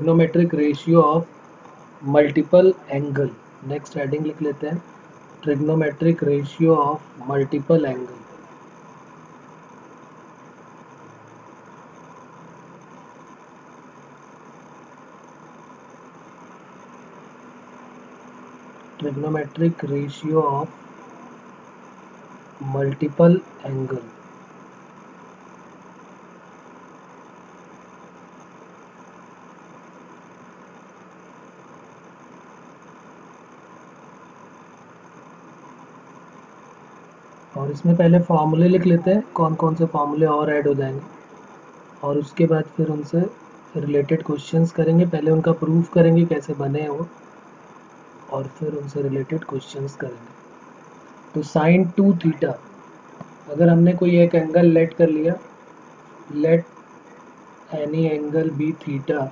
Trigonometric ratio of multiple angle. Next heading लिख लेते हैं, trigonometric ratio of multiple angle. Trigonometric ratio of multiple angle. और इसमें पहले फॉर्मूले लिख लेते हैं, कौन कौन से फॉर्मूले और ऐड हो जाएंगे, और उसके बाद फिर उनसे रिलेटेड क्वेश्चंस करेंगे। पहले उनका प्रूफ करेंगे कैसे बने हैं वो, और फिर उनसे रिलेटेड क्वेश्चंस करेंगे। तो साइन 2 थीटा, अगर हमने कोई एक एंगल लेट कर लिया, let any angle be theta,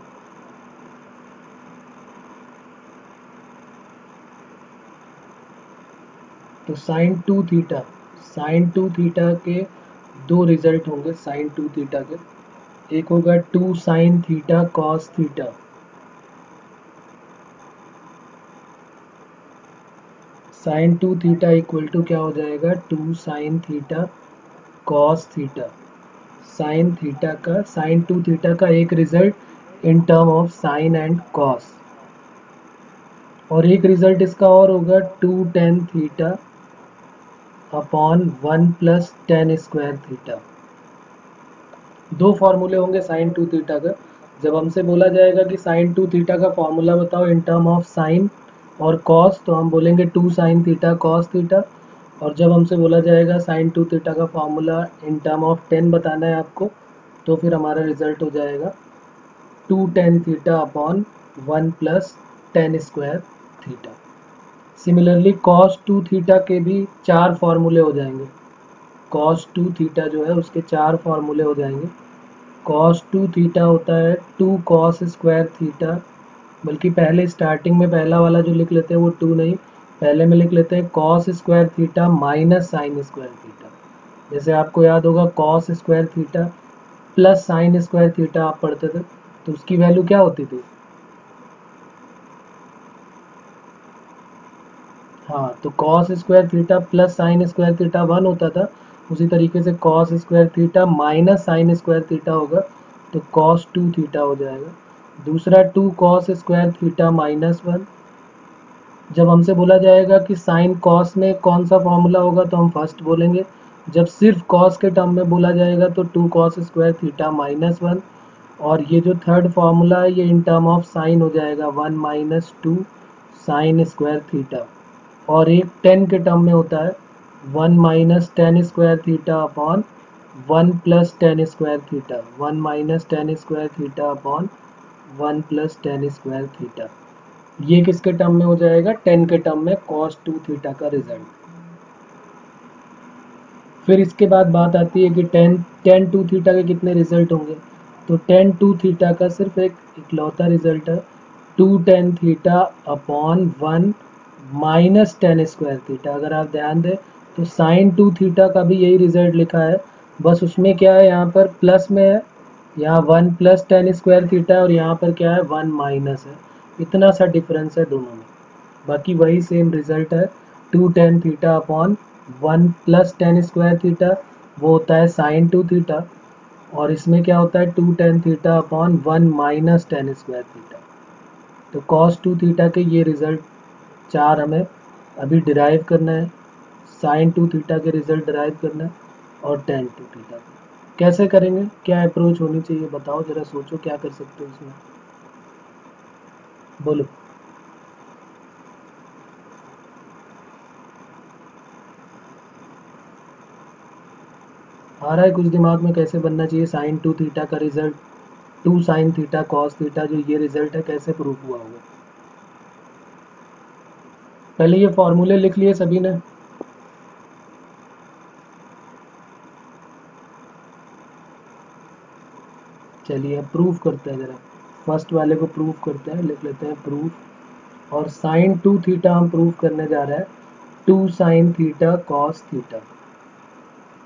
तो साइन 2 थीटा, साइन 2 थीटा के दो रिजल्ट होंगे। साइन 2 थीटा के एक होगा 2 sine theta cos theta, sine 2 theta equal to क्या हो जाएगा, 2 sine theta cos theta. Sine theta का, साइन 2 थीटा का एक result in term of sine and cos, और एक रिजल्ट इसका और होगा 2 tan theta upon 1 plus tan square theta. दो फॉर्मूले होंगे साइन 2 थीटा का। जब हमसे बोला जाएगा कि साइन 2 थीटा का फॉर्मूला बताओ इन टर्म ऑफ साइन और कॉस, तो हम बोलेंगे 2 साइन थीटा कॉस थीटा। और जब हमसे बोला जाएगा साइन 2 थीटा का formula in term of ten बताना है आपको, तो फिर हमारा रिजल्ट हो जाएगा 2 tan theta upon 1 plus tan square theta. Similarly cos 2 theta के भी चार फॉर्मूले हो जाएंगे। कॉस 2 थीटा जो है उसके चार फॉर्मूले हो जाएंगे। कॉस 2 थीटा होता है 2 कॉस स्क्वायर थीटा, बल्कि पहले स्टार्टिंग में पहला वाला जो लिख लेते हैं वो 2 नहीं, पहले में लिख लेते हैं cos square theta minus sign square theta. जैसे आपको याद होगा cos square theta plus sign square theta आप पढ़ते थे, तो उसकी वैल्यू क्या होती थी, हाँ, तो cos square theta plus sign square theta 1 होता था। उसी तरीके से cos square theta minus sign square theta होगा, तो कॉस 2 थीटा हो जाएगा। दूसरा 2 कॉस स्क्वायर थीटा माइनस 1। जब हमसे बोला जाएगा कि साइन कॉस में कौन सा फॉर्मूला होगा, तो हम फर्स्ट बोलेंगे। जब सिर्फ कॉस के टर्म में बोला जाएगा तो 2 कॉस स्क्वायर थीटा माइनस 1। और ये जो थर्ड फॉर्मूला है ये इन टर्म ऑफ साइन हो जाएगा 1 माइनस 2 साइन स्क्वायर थीटा। और एक 10 के टर्म में होता है 1 minus tan square theta upon 1 plus tan square theta, 1 minus tan square theta upon 1 plus tan square theta. ये किसके टर्म में हो जाएगा, 10 के टर्म में cos 2 थीटा का रिजल्ट। फिर इसके बाद बात आती है कि tan 2 थीटा के कितने रिजल्ट होंगे, तो tan 2 थीटा का सिर्फ एक इकलौता रिजल्ट है 2 tan theta upon 1 minus tan square theta. अगर आप ध्यान दें तो साइन 2 थीटा का भी यही रिजल्ट लिखा है, बस उसमें क्या है, यहाँ पर प्लस में है, यहाँ 1 प्लस टेन स्क्वायर थीटा है, और यहाँ पर क्या है 1 माइनस है। इतना सा डिफरेंस है दोनों में, बाकी वही सेम रिजल्ट है 2 tan theta upon 1 plus tan square theta, वो होता है साइन 2 थीटा। और इसमें क्या होता है 2 tan theta upon 1 minus tan square theta. तो कॉस 2 थीटा के ये रिजल्ट चार हमें अभी डिराइव करना है, साइन 2 थीटा के रिजल्ट डिराइव करना है, और टेन 2 थीटा। कैसे करेंगे, क्या अप्रोच होनी चाहिए, बताओ जरा, सोचो क्या कर सकते हो इसमें, बोलो। आ रहा है कुछ दिमाग में कैसे बनना चाहिए साइन 2 थीटा का result 2 sine theta cos theta, जो ये रिजल्ट है कैसे प्रूफ हुआ होगा। पहले ये फॉर्मूले लिख लिए सभी ने, चलिए अब प्रूफ करते हैं जरा। फर्स्ट वाले को प्रूफ करते हैं, लिख लेते हैं प्रूफ। और साइन 2 थीटा हम प्रूफ करने जा रहे हैं 2 साइन थीटा कॉस थीटा।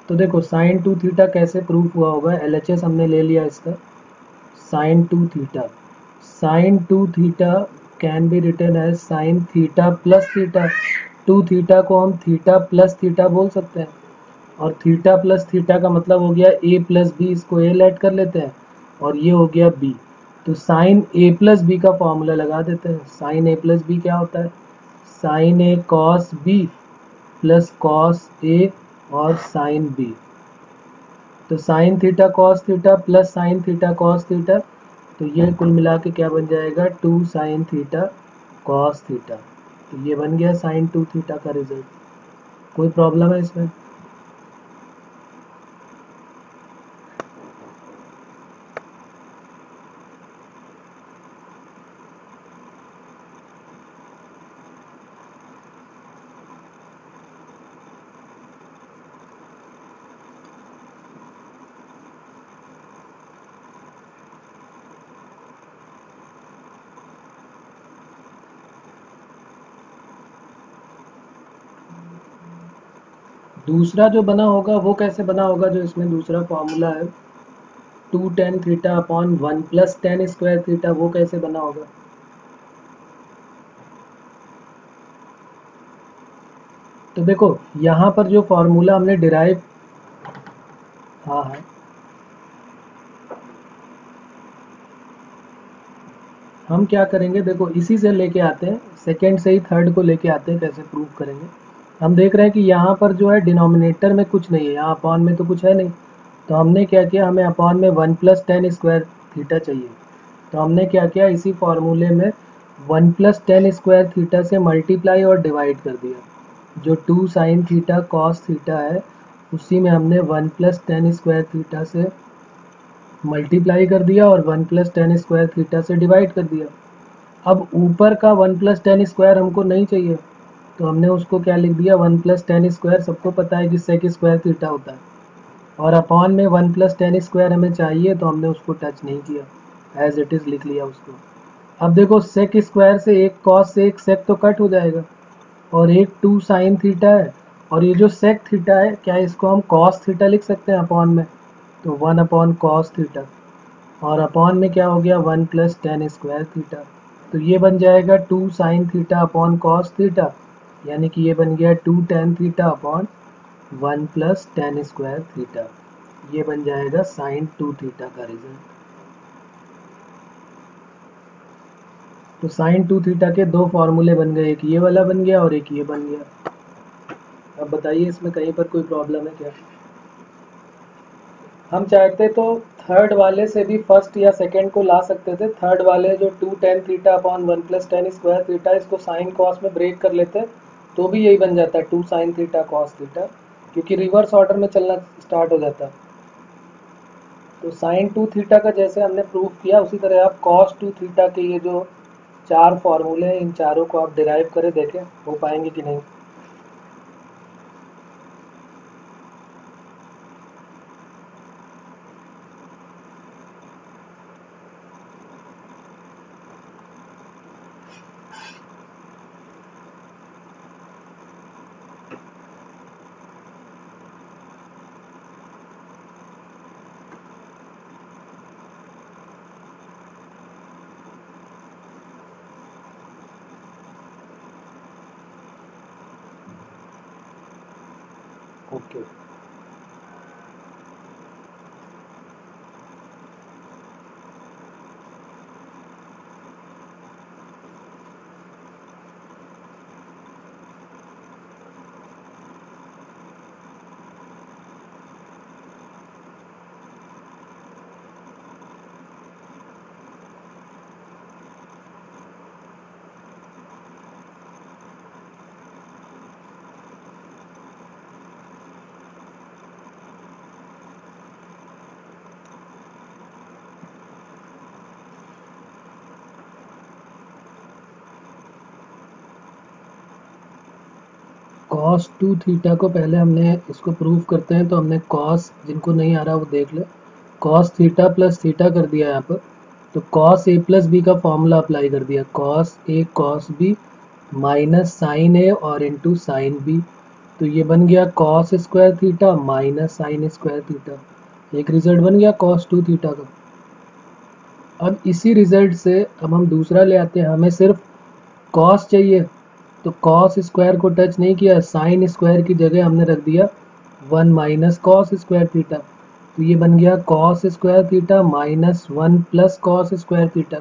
तो देखो साइन 2 थीटा कैसे प्रूफ हुआ होगा, एलएचएस हमने ले लिया इसका, sine 2 theta sine 2 theta can be written as sine theta plus theta. 2 theta को हम थीटा प्लस थीटा बोल सकते हैं, और थीटा प्लस थीटा का मतलब हो गया ए प्लस बी, इसको ए ऐड कर लेते हैं और ये हो गया बी। तो साइन ए प्लस बी का फॉर्मूला लगा देते हैं। साइन ए प्लस बी क्या होता है? Sign A cos B plus cos A और साइन बी। तो sine theta cos theta plus sine theta cos theta, तो ये कुल मिला के क्या बन जाएगा? 2 साइन थीटा कॉस थीटा। तो ये बन गया साइन 2 थीटा का रिजल्ट। कोई प्रॉब्लम है इसमें? दूसरा जो बना होगा वो कैसे बना होगा? जो इसमें दूसरा फॉर्मूला है 2 tan theta upon 1 plus tan square theta, वो कैसे बना होगा? तो देखो यहाँ पर जो फॉर्मूला हमने डिराइव, हाँ हाँ, हम क्या करेंगे, देखो इसी से लेके आते हैं, सेकंड से ही थर्ड को लेके आते हैं, कैसे प्रूव करेंगे। हम देख रहे हैं कि यहाँ पर जो है डिनोमिनेटर में कुछ नहीं है, यहाँ अपॉन में तो कुछ है नहीं। तो हमने क्या किया, हमें अपॉन में 1 प्लस टेन स्क्वायर थीटा चाहिए। तो हमने क्या किया, इसी फॉर्मूले में 1 प्लस टेन स्क्वायर थीटा से मल्टीप्लाई और डिवाइड कर दिया। जो 2 साइन थीटा कॉस थीटा है, उसी में हमने 1 प्लस टेन स्क्वायर थीटा से मल्टीप्लाई कर दिया और 1 प्लस टेन स्क्वायर थीटा से डिवाइड कर दिया। अब ऊपर का 1 प्लस टेन स्क्वायर हमको नहीं चाहिए, तो हमने उसको क्या लिख दिया, 1 प्लस टेन स्क्वायर, सबको पता है कि सेक स्क्वायर थीटा होता है, और अपॉन में 1 प्लस टेन स्क्वायर हमें चाहिए, तो हमने उसको टच नहीं किया, एज इट इज़ लिख लिया उसको। अब देखो सेक स्क्वायर से एक कॉस से एक सेक तो कट हो जाएगा, और एक 2 साइन थीटा है, और ये जो सेक थीटा है, क्या इसको हम कॉस थीटा लिख सकते हैं अपॉन में? तो 1 अपॉन कॉस थीटा, और अपॉन में क्या हो गया, 1 प्लस टेन स्क्वायर थीटा। तो ये बन जाएगा 2 sine theta upon cos theta, यानी कि ये बन गया 2 tan theta upon 1 plus tan square theta. ये बन जाएगा साइन 2 थीटा का रिजल्ट। तो साइन 2 थीटा के दो फॉर्मूले बन गए, एक ये वाला बन गया और एक ये बन गया। अब बताइए इसमें कहीं पर कोई प्रॉब्लम है क्या? हम चाहते तो थर्ड वाले से भी फर्स्ट या सेकंड को ला सकते थे। थर्ड वाले जो 2 tan theta upon 1 plus tan square theta, इसको साइन कॉस में ब्रेक कर लेते, तो भी यही बन जाता है 2 साइन थीटा कॉस थीटा, क्योंकि रिवर्स ऑर्डर में चलना स्टार्ट हो जाता है। तो साइन 2 थीटा का जैसे हमने प्रूफ किया, उसी तरह आप कॉस 2 थीटा के ये जो चार फॉर्मूले हैं, इन चारों को आप डिराइव करें, देखें हो पाएंगे कि नहीं। ओके, कॉस 2 थीटा को पहले हमने इसको प्रूव करते हैं। तो हमने कॉस, जिनको नहीं आ रहा वो देख ले, कॉस थीटा प्लस थीटा कर दिया यहाँ पर। तो कॉस ए प्लस बी का फॉर्मूला अप्लाई कर दिया, cos A cos B minus sign ए और इंटू साइन बी। तो ये बन गया cos square theta minus sign square theta. एक रिजल्ट बन गया कॉस 2 थीटा का। अब इसी रिजल्ट से अब हम दूसरा ले आते हैं, हमें सिर्फ कॉस चाहिए, तो कॉस स्क्वायर को टच नहीं किया, साइन स्क्वायर की जगह हमने रख दिया 1 माइनस कॉस स्क्वायर थीटा, तो ये बन गया cos square theta minus 1 plus cos square theta,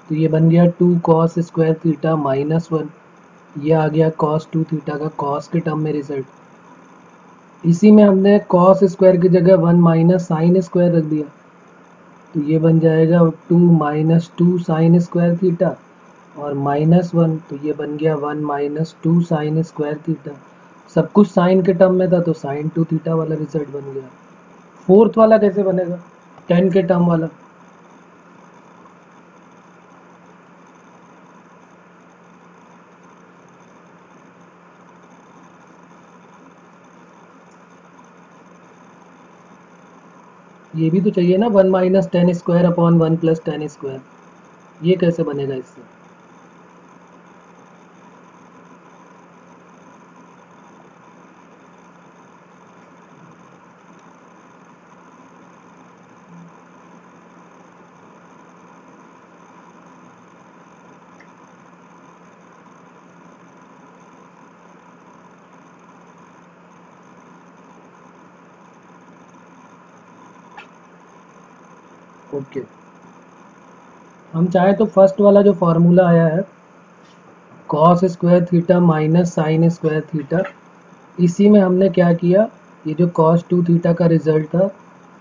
तो ये बन गया 2 कॉस स्क्वायर थीटा माइनस 1, ये आ गया कॉस 2 थीटा का कॉस के टर्म में रिजल्ट। इसी में हमने कॉस स्क्वायर की जगह 1 माइनस साइन स्क्वायर रख दिया, तो ये बन जाएगा 2 माइनस 2 साइन स्क्वायर थीटा और माइनस 1, तो ये बन गया 1 माइनस 2 साइन स्क्वायर थीटा। सब कुछ साइन के टर्म में था तो साइन 2 थीटा वाला रिजल्ट बन गया। फोर्थ वाला कैसे बनेगा, टेन के टर्म वाला? ये भी तो चाहिए ना, 1 minus tan square upon 1 plus tan square, ये कैसे बनेगा इससे? ओके, हम चाहे तो फर्स्ट वाला जो फॉर्मूला आया है cos square theta minus sign square theta, इसी में हमने क्या किया, ये जो कॉस 2 थीटा का रिजल्ट था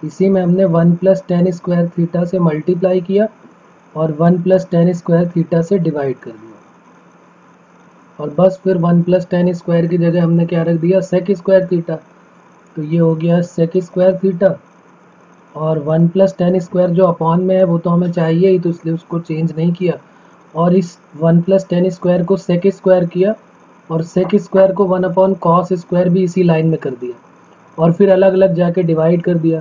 इसी में हमने 1 प्लस टेन स्क्वायर थीटा से मल्टीप्लाई किया और 1 प्लस टेन स्क्वायर थीटा से डिवाइड कर दिया, और बस फिर 1 प्लस टेन स्क्वायर की जगह हमने क्या रख दिया, सेक स्क्वायर थीटा, तो ये हो गया सेक स्क्वायर थीटा, और 1 प्लस टेन स्क्वायर जो अपॉन में है वो तो हमें चाहिए ही, तो इसलिए उसको चेंज नहीं किया, और इस 1 प्लस टेन स्क्वायर को सेक स्क्वायर किया और सेक स्क्वायर को 1 अपॉन कॉस स्क्वायर भी इसी लाइन में कर दिया, और फिर अलग अलग जाके डिवाइड कर दिया,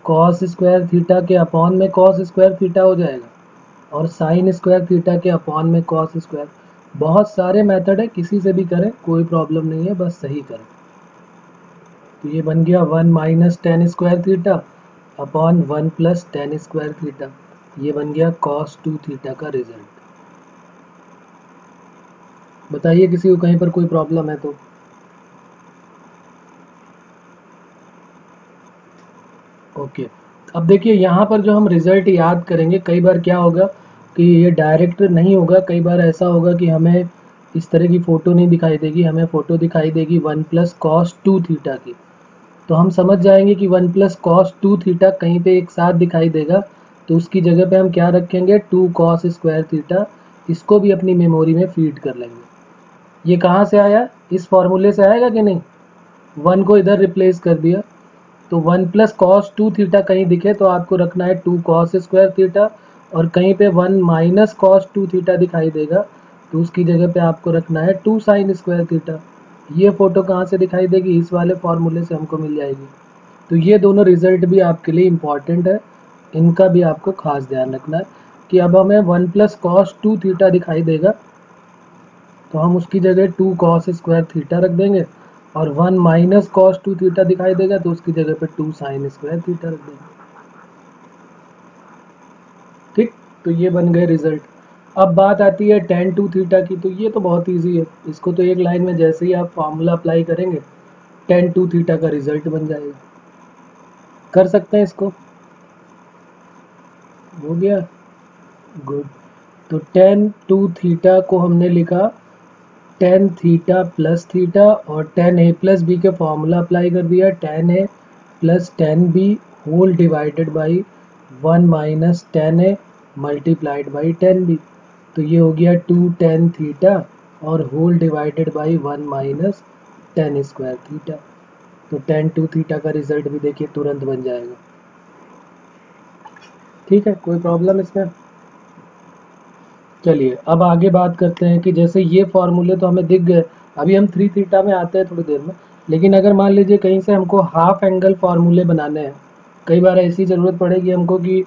कॉस स्क्वायर थीटा के अपॉन में कॉस स्क्वायर थीटा हो जाएगा और साइन स्क्वायर थीटा के अपॉन में कॉस स्क्वायर। बहुत सारे मेथड है, किसी से भी करें कोई प्रॉब्लम नहीं है, बस सही करें। तो ये बन गया 1 minus tan square theta upon 1 plus tan square theta, ये बन गया कॉस 2 थीटा का रिजल्ट। बताइए किसी को कहीं पर कोई प्रॉब्लम है तो? ओके, अब देखिए यहाँ पर जो हम रिजल्ट याद करेंगे, कई बार क्या होगा कि ये डायरेक्ट नहीं होगा, कई बार ऐसा होगा कि हमें इस तरह की फ़ोटो नहीं दिखाई देगी, हमें फ़ोटो दिखाई देगी 1 प्लस कॉस 2 थीटा की, तो हम समझ जाएंगे कि 1 प्लस कॉस 2 थीटा कहीं पे एक साथ दिखाई देगा, तो उसकी जगह पे हम क्या रखेंगे, 2 कॉस स्क्वायर थीटा, इसको भी अपनी मेमोरी में फीड कर लेंगे। ये कहाँ से आया, इस फॉर्मूले से आएगा कि नहीं, 1 को इधर रिप्लेस कर दिया, तो 1 प्लस कॉस 2 थीटा कहीं दिखे तो आपको रखना है 2 कॉस स्क्वायर थीटा, और कहीं पे 1 माइनस कॉस 2 थीटा दिखाई देगा तो उसकी जगह पे आपको रखना है 2 साइन स्क्वायर थीटा। ये फोटो कहाँ से दिखाई देगी, इस वाले फॉर्मूले से हमको मिल जाएगी। तो ये दोनों रिजल्ट भी आपके लिए इम्पॉर्टेंट है, इनका भी आपको खास ध्यान रखना है कि अब हमें 1 प्लस कॉस 2 थीटा दिखाई देगा तो हम उसकी जगह 2 कॉस स्क्वायर थीटा रख देंगे, और 1 माइनस कॉस 2 थीटा दिखाई देगा तो उसकी जगह पे 2 साइन स्क्वायर थीटा रख देंगे। ठीक, तो ये बन गए रिजल्ट। अब बात आती है tan 2 थीटा की, तो ये तो बहुत इजी है, इसको तो एक लाइन में जैसे ही आप फार्मूला अप्लाई करेंगे tan 2 थीटा का रिजल्ट बन जाएगा। कर सकते हैं इसको, हो गया, गुड। तो tan 2 थीटा को हमने लिखा tan थीटा प्लस थीटा, और tan a प्लस बी के फॉर्मूला अप्लाई कर दिया, tan a plus tan b whole divided by 1 minus tan a multiplied by tan b, तो ये हो गया 2 tan थीटा और whole divided by 1 minus tan square theta, तो tan 2 थीटा का रिजल्ट भी देखिए तुरंत बन जाएगा। ठीक है, कोई प्रॉब्लम इसमें? चलिए अब आगे बात करते हैं कि जैसे ये फॉर्मूले तो हमें दिख गए, अभी हम 3 थीटा में आते हैं थोड़ी देर में, लेकिन अगर मान लीजिए कहीं से हमको हाफ एंगल फार्मूले बनाने हैं, कई बार ऐसी ज़रूरत पड़ेगी हमको कि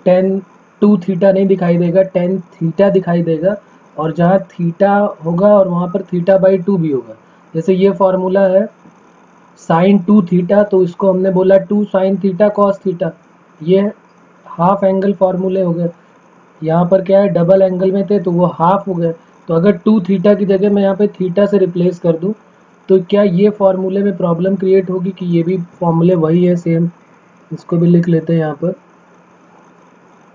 tan 2 थीटा नहीं दिखाई देगा, tan थीटा दिखाई देगा, और जहाँ थीटा होगा और वहाँ पर थीटा बाई 2 भी होगा। जैसे ये फार्मूला है साइन 2 थीटा, तो इसको हमने बोला 2 साइन थीटा कॉस थीटा, ये हाफ एंगल फार्मूले हो गए। यहाँ पर क्या है, डबल एंगल में थे तो वो हाफ हो गए। तो अगर 2 थीटा की जगह मैं यहाँ पे थीटा से रिप्लेस कर दूँ तो क्या ये फॉर्मूले में प्रॉब्लम क्रिएट होगी कि ये भी फॉर्मूले वही है सेम। इसको भी लिख लेते हैं यहाँ पर,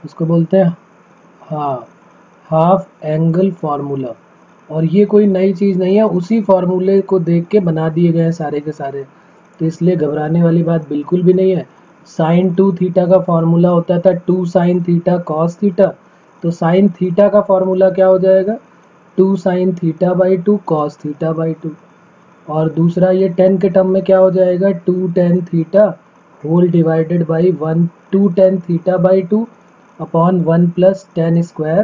इसको बोलते हैं हाँ हाफ एंगल फार्मूला। और ये कोई नई चीज़ नहीं है, उसी फार्मूले को देख के बना दिए गए हैं सारे के सारे, तो इसलिए घबराने वाली बात बिल्कुल भी नहीं है। साइन 2 थीटा का फार्मूला होता था 2 साइन थीटा कॉस थीटा, तो साइन थीटा का फार्मूला क्या हो जाएगा, 2 sine theta by 2 cos theta by 2। और दूसरा ये 10 के टर्म में क्या हो जाएगा, 2 tan theta whole divided by 2 tan theta by 2 upon 1 plus tan square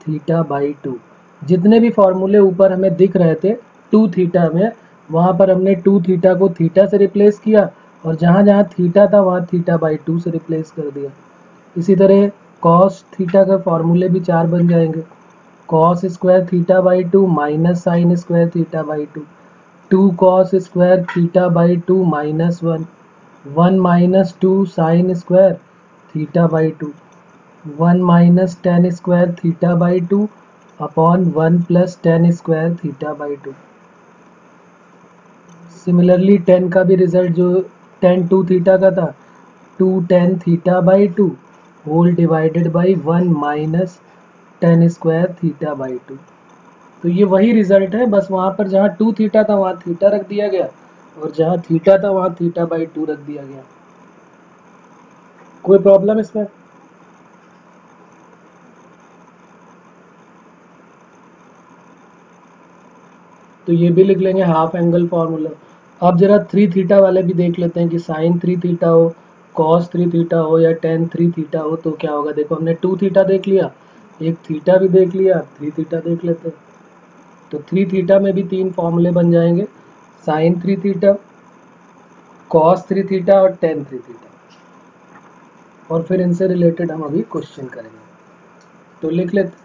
theta by 2। जितने भी फॉर्मूले ऊपर हमें दिख रहे थे 2 थीटा में, वहाँ पर हमने 2 थीटा को थीटा से रिप्लेस किया, और जहाँ जहाँ थीटा था वहाँ थीटा बाई 2 से रिप्लेस कर दिया। इसी तरह कॉस थीटा का फॉर्मूले भी 4 बन जाएंगे, cos square theta by 2 minus sign square theta by 2, 2 cos square theta by 2 minus 1, 1 minus 2 sine square theta by 2, 1 minus tan square theta by 2 upon 1 plus tan square theta by 2। Similarly 10 का भी result जो ten 2 theta का था, 2 tan theta by 2 whole divided by 1 minus tan square theta by 2। तो ये वही result है, बस वहाँ पर जहाँ 2 थीटा था वहाँ थीटा रख दिया गया, और जहाँ थीटा था वहाँ थीटा बाई 2 रख दिया गया। कोई प्रॉब्लम इसमें? तो ये भी लिख लेंगे हाफ एंगल फार्मूला। अब जरा 3 थीटा वाले भी देख लेते हैं कि साइन 3 थीटा हो, कॉस 3 थीटा हो या टेन 3 थीटा हो तो क्या होगा। देखो हमने 2 थीटा देख लिया, एक थीटा भी देख लिया, 3 थीटा देख लेते हैं। तो 3 थीटा में भी 3 फॉर्मूले बन जाएंगे, साइन 3 थीटा, कॉस 3 थीटा और टेन 3 थीटा। और फिर इनसे रिलेटेड हम अभी क्वेश्चन करेंगे, तो लिख लेते।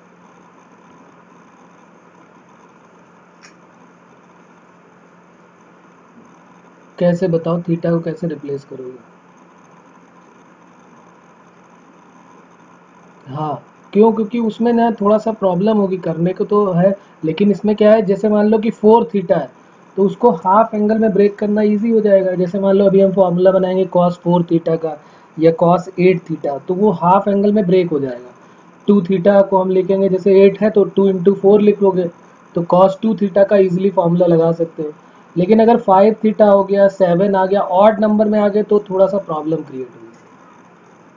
कैसे बताओ, थीटा को कैसे रिप्लेस करोगे? हाँ, क्यों? क्योंकि उसमें ना थोड़ा सा प्रॉब्लम होगी, करने को तो है, लेकिन इसमें क्या है, जैसे मान लो कि 4 थीटा है तो उसको हाफ एंगल में ब्रेक करना इजी हो जाएगा। जैसे मान लो अभी हम फॉर्मूला बनाएंगे कॉस 4 थीटा का या कॉस 8 थीटा, तो वो हाफ एंगल में ब्रेक हो जाएगा। 2 थीटा को हम लिखेंगे, जैसे 8 है तो 2 इंटू 4 लिखोगे, तो कॉस 2 थीटा का इजीली फॉर्मूला लगा सकते हो। लेकिन अगर 5 थीटा हो गया, 7 आ गया, ऑड नंबर में आ गए तो थोड़ा सा प्रॉब्लम क्रिएट होगी,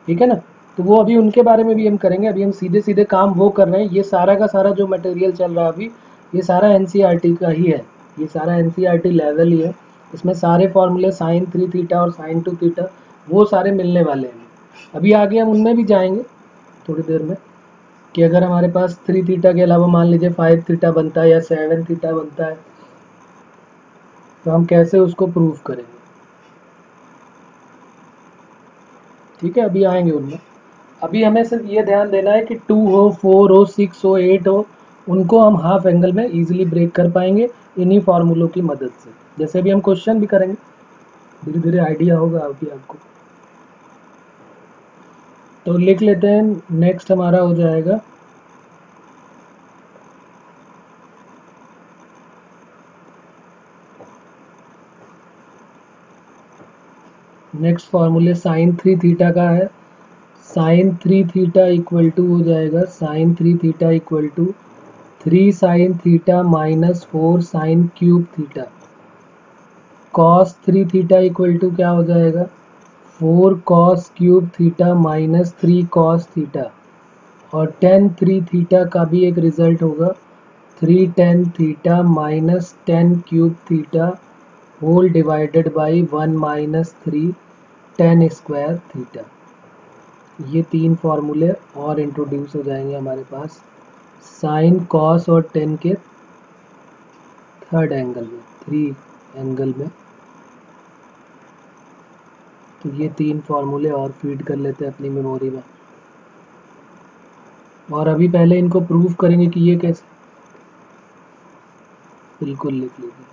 ठीक है ना। तो वो अभी उनके बारे में भी हम करेंगे, अभी हम सीधे सीधे काम वो कर रहे हैं। ये सारा का सारा जो मटेरियल चल रहा है अभी, ये सारा एनसीईआरटी का ही है, ये सारा एनसीईआरटी लेवल ही है। इसमें सारे फॉर्मूले साइन 3 थीटा और साइन 2 थीटा वो सारे मिलने वाले हैं। अभी आगे हम उनमें भी जाएंगे थोड़ी देर में, कि अगर हमारे पास 3 थीटा के अलावा मान लीजिए 5 थीटा बनता है या 7 थीटा बनता है, तो हम कैसे उसको प्रूव करेंगे, ठीक है, अभी आएंगे उनमें। अभी हमें सिर्फ ये ध्यान देना है कि 2 हो, 4 हो, 6 हो, 8 हो, उनको हम हाफ एंगल में इजीली ब्रेक कर पाएंगे इन्हीं फार्मूलों की मदद से। जैसे भी हम क्वेश्चन भी करेंगे धीरे धीरे आइडिया होगा अभी आपको। तो लिख लेते हैं, नेक्स्ट हमारा हो जाएगा नेक्स्ट फार्मूले साइन 3 थीटा का है। साइन 3 थीटा इक्वल टू हो जाएगा, sine 3 theta equal to 3 sine theta minus 4 sine cube theta. Cos 3 theta equal to क्या हो जाएगा, 4 cos cube theta minus 3 cos theta. और टेन 3 थीटा का भी एक रिजल्ट होगा, 3 tan theta minus 10 cube theta whole divided by 1 minus 3 tan square theta. ये 3 फार्मूले और इंट्रोड्यूस हो जाएंगे हमारे पास साइन कॉस और टेन के थर्ड एंगल में, 3 एंगल में। तो ये 3 फार्मूले और फीड कर लेते हैं अपनी मेमोरी में, और अभी पहले इनको प्रूव करेंगे कि ये कैसे। बिल्कुल लिख लीजिए।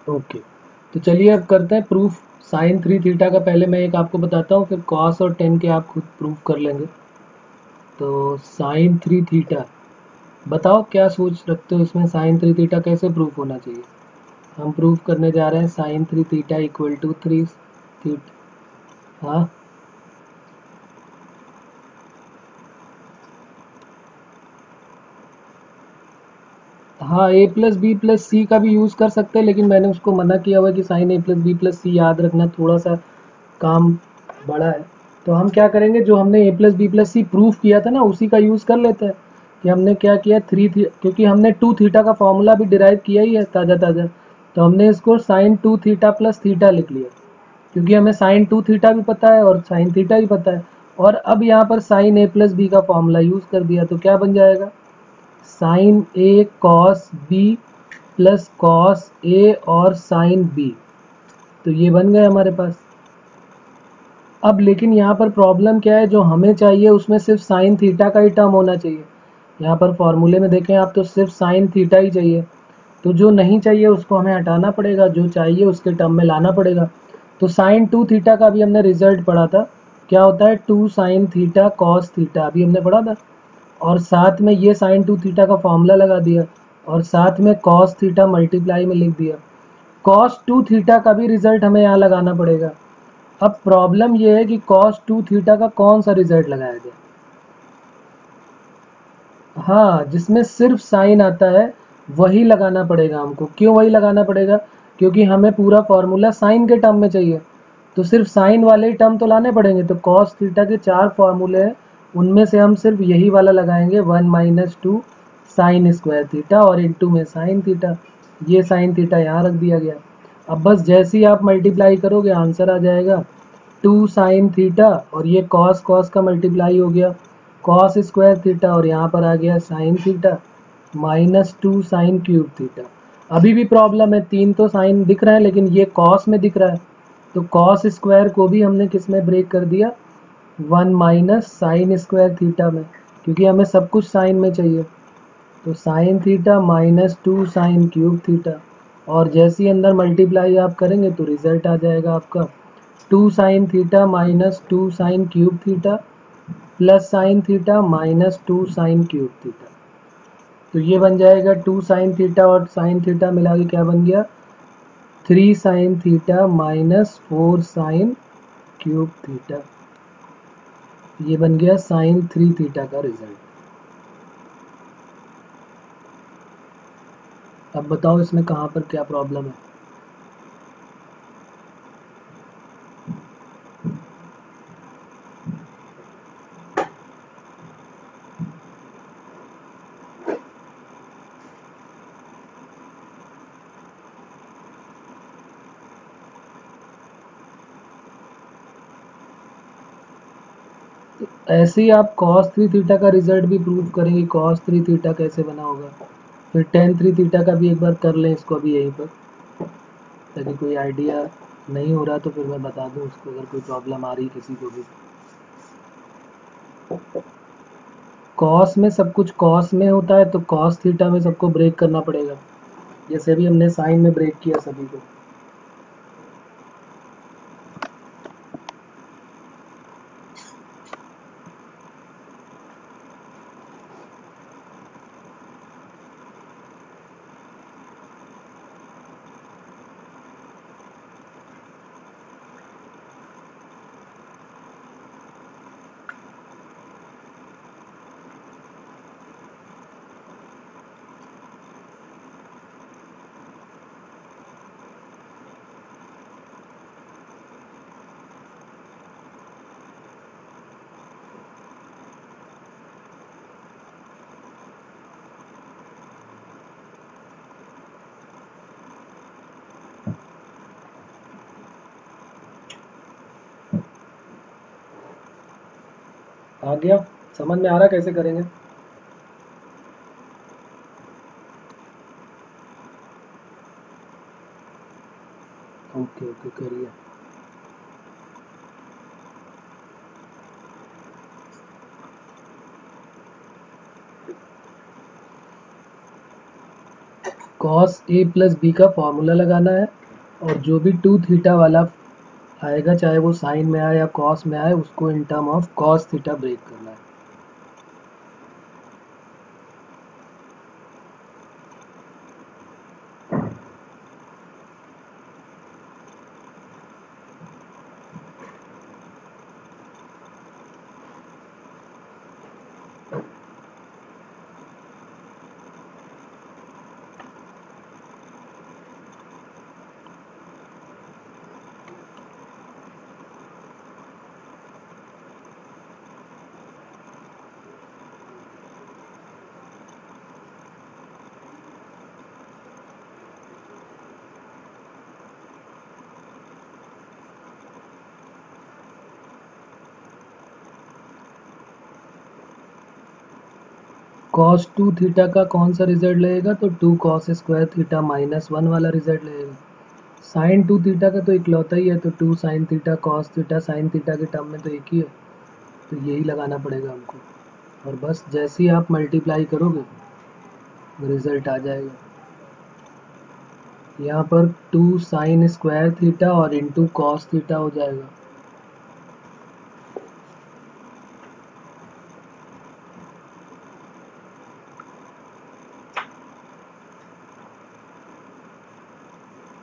ओके, तो चलिए अब करते हैं प्रूफ साइन 3 थीटा का। पहले मैं एक आपको बताता हूँ, फिर कॉस और टेन के आप खुद प्रूफ कर लेंगे। तो साइन 3 थीटा, बताओ क्या सोच रखते हो इसमें, साइन 3 थीटा कैसे प्रूफ होना चाहिए। हम प्रूफ करने जा रहे हैं sine 3 theta equal to 3 theta. हाँ हाँ, A plus B plus C का भी यूज़ कर सकते हैं, लेकिन मैंने उसको मना किया हुआ है कि साइन ए प्लस बी प्लस सी याद रखना थोड़ा सा काम बड़ा है। तो हम क्या करेंगे, जो हमने ए plus B plus C proof किया था ना, उसी का यूज़ कर लेते हैं। कि हमने क्या किया, क्योंकि हमने 2 थीटा का फॉर्मूला भी डिराइव किया ही है ताज़ा ताज़ा। तो हमने इसको साइन 2 थीटा प्लस थीटा लिख लिया, क्योंकि हमें साइन 2 थीटा भी पता है और साइन थीटा भी पता है। और अब यहाँ पर साइन ए प्लस बी का फॉर्मूला यूज़ कर दिया, तो क्या बन जाएगा, sign A cos B plus cos A और साइन बी। तो ये बन गए हमारे पास। अब लेकिन यहाँ पर प्रॉब्लम क्या है, जो हमें चाहिए उसमें सिर्फ साइन थीटा का ही टर्म होना चाहिए। यहाँ पर फॉर्मूले में देखें आप, तो सिर्फ साइन थीटा ही चाहिए। तो जो नहीं चाहिए उसको हमें हटाना पड़ेगा, जो चाहिए उसके टर्म में लाना पड़ेगा। तो साइन 2 थीटा का भी हमने रिजल्ट पढ़ा था, क्या होता है 2 साइन थीटा कॉस थीटा, अभी हमने पढ़ा था। और साथ में ये साइन 2 थीटा का फॉर्मूला लगा दिया, और साथ में कॉस थीटा मल्टीप्लाई में लिख दिया। कॉस 2 थीटा का भी रिजल्ट हमें यहाँ लगाना पड़ेगा। अब प्रॉब्लम ये है कि कॉस 2 थीटा का कौन सा रिजल्ट लगाया जाए। हाँ, जिसमें सिर्फ साइन आता है वही लगाना पड़ेगा हमको। क्यों वही लगाना पड़ेगा, क्योंकि हमें पूरा फॉर्मूला साइन के टर्म में चाहिए। तो सिर्फ साइन वाले ही टर्म तो लाने पड़ेंगे। तो कॉस थीटा के 4 फॉर्मूले हैं, उनमें से हम सिर्फ यही वाला लगाएंगे, 1 माइनस 2 साइन स्क्वायर थीटा और इंटू में साइन थीटा। ये साइन थीटा यहाँ रख दिया गया। अब बस जैसे ही आप मल्टीप्लाई करोगे आंसर आ जाएगा 2 साइन थीटा, और ये कॉस कॉस का मल्टीप्लाई हो गया कॉस स्क्वायर थीटा, और यहाँ पर आ गया sign theta minus 2 sign cube theta. अभी भी प्रॉब्लम है, 3 तो साइन दिख रहा है लेकिन ये कॉस में दिख रहा है। तो कॉस स्क्वायर को भी हमने किस में ब्रेक कर दिया, 1 माइनस साइन स्क्वायर थीटा में, क्योंकि हमें सब कुछ साइन में चाहिए। तो sine theta minus 2 sign cube theta, और जैसे ही अंदर मल्टीप्लाई आप करेंगे तो रिजल्ट आ जाएगा आपका 2 sine theta minus 2 sign cube theta plus sine theta minus 2 sign cube theta. तो ये बन जाएगा 2 साइन थीटा और साइन थीटा मिला के क्या बन गया, 3 sine theta minus 4 sine cube theta. ये बन गया साइन 3 थीटा का रिजल्ट। अब बताओ इसमें कहाँ पर क्या प्रॉब्लम है। ऐसे ही आप cos 3 थीटा का रिजल्ट भी प्रूव करेंगे, cos 3 थीटा कैसे बना होगा। फिर tan 3 थीटा का भी एक बार कर लें इसको अभी यहीं पर, ताकि कोई आइडिया नहीं हो रहा तो फिर मैं बता दूं उसको, अगर कोई प्रॉब्लम आ रही किसी को भी। cos में सब कुछ cos में होता है, तो cos थीटा में सबको ब्रेक करना पड़ेगा, जैसे भी हमने साइन में ब्रेक किया सभी को। आ गया, समझ में आ रहा कैसे करेंगे। ओके ओके करिए। cos a प्लस बी का फॉर्मूला लगाना है, और जो भी 2 थीटा वाला आएगा, चाहे वो साइन में आए या कॉस में आए, उसको in term of cos theta break करना है। कॉस 2 थीटा का कौन सा रिजल्ट लगेगा, तो 2 कॉस स्क्वायर थीटा -1 वाला रिजल्ट लगेगा। साइन 2 थीटा का तो इकलौता ही है, तो 2 sine theta cos theta sine theta के टर्म में तो एक ही है, तो यही लगाना पड़ेगा हमको। और बस जैसे ही आप मल्टीप्लाई करोगे रिजल्ट आ जाएगा। यहाँ पर 2 साइन स्क्वायर थीटा और इंटू कॉस थीटा हो जाएगा।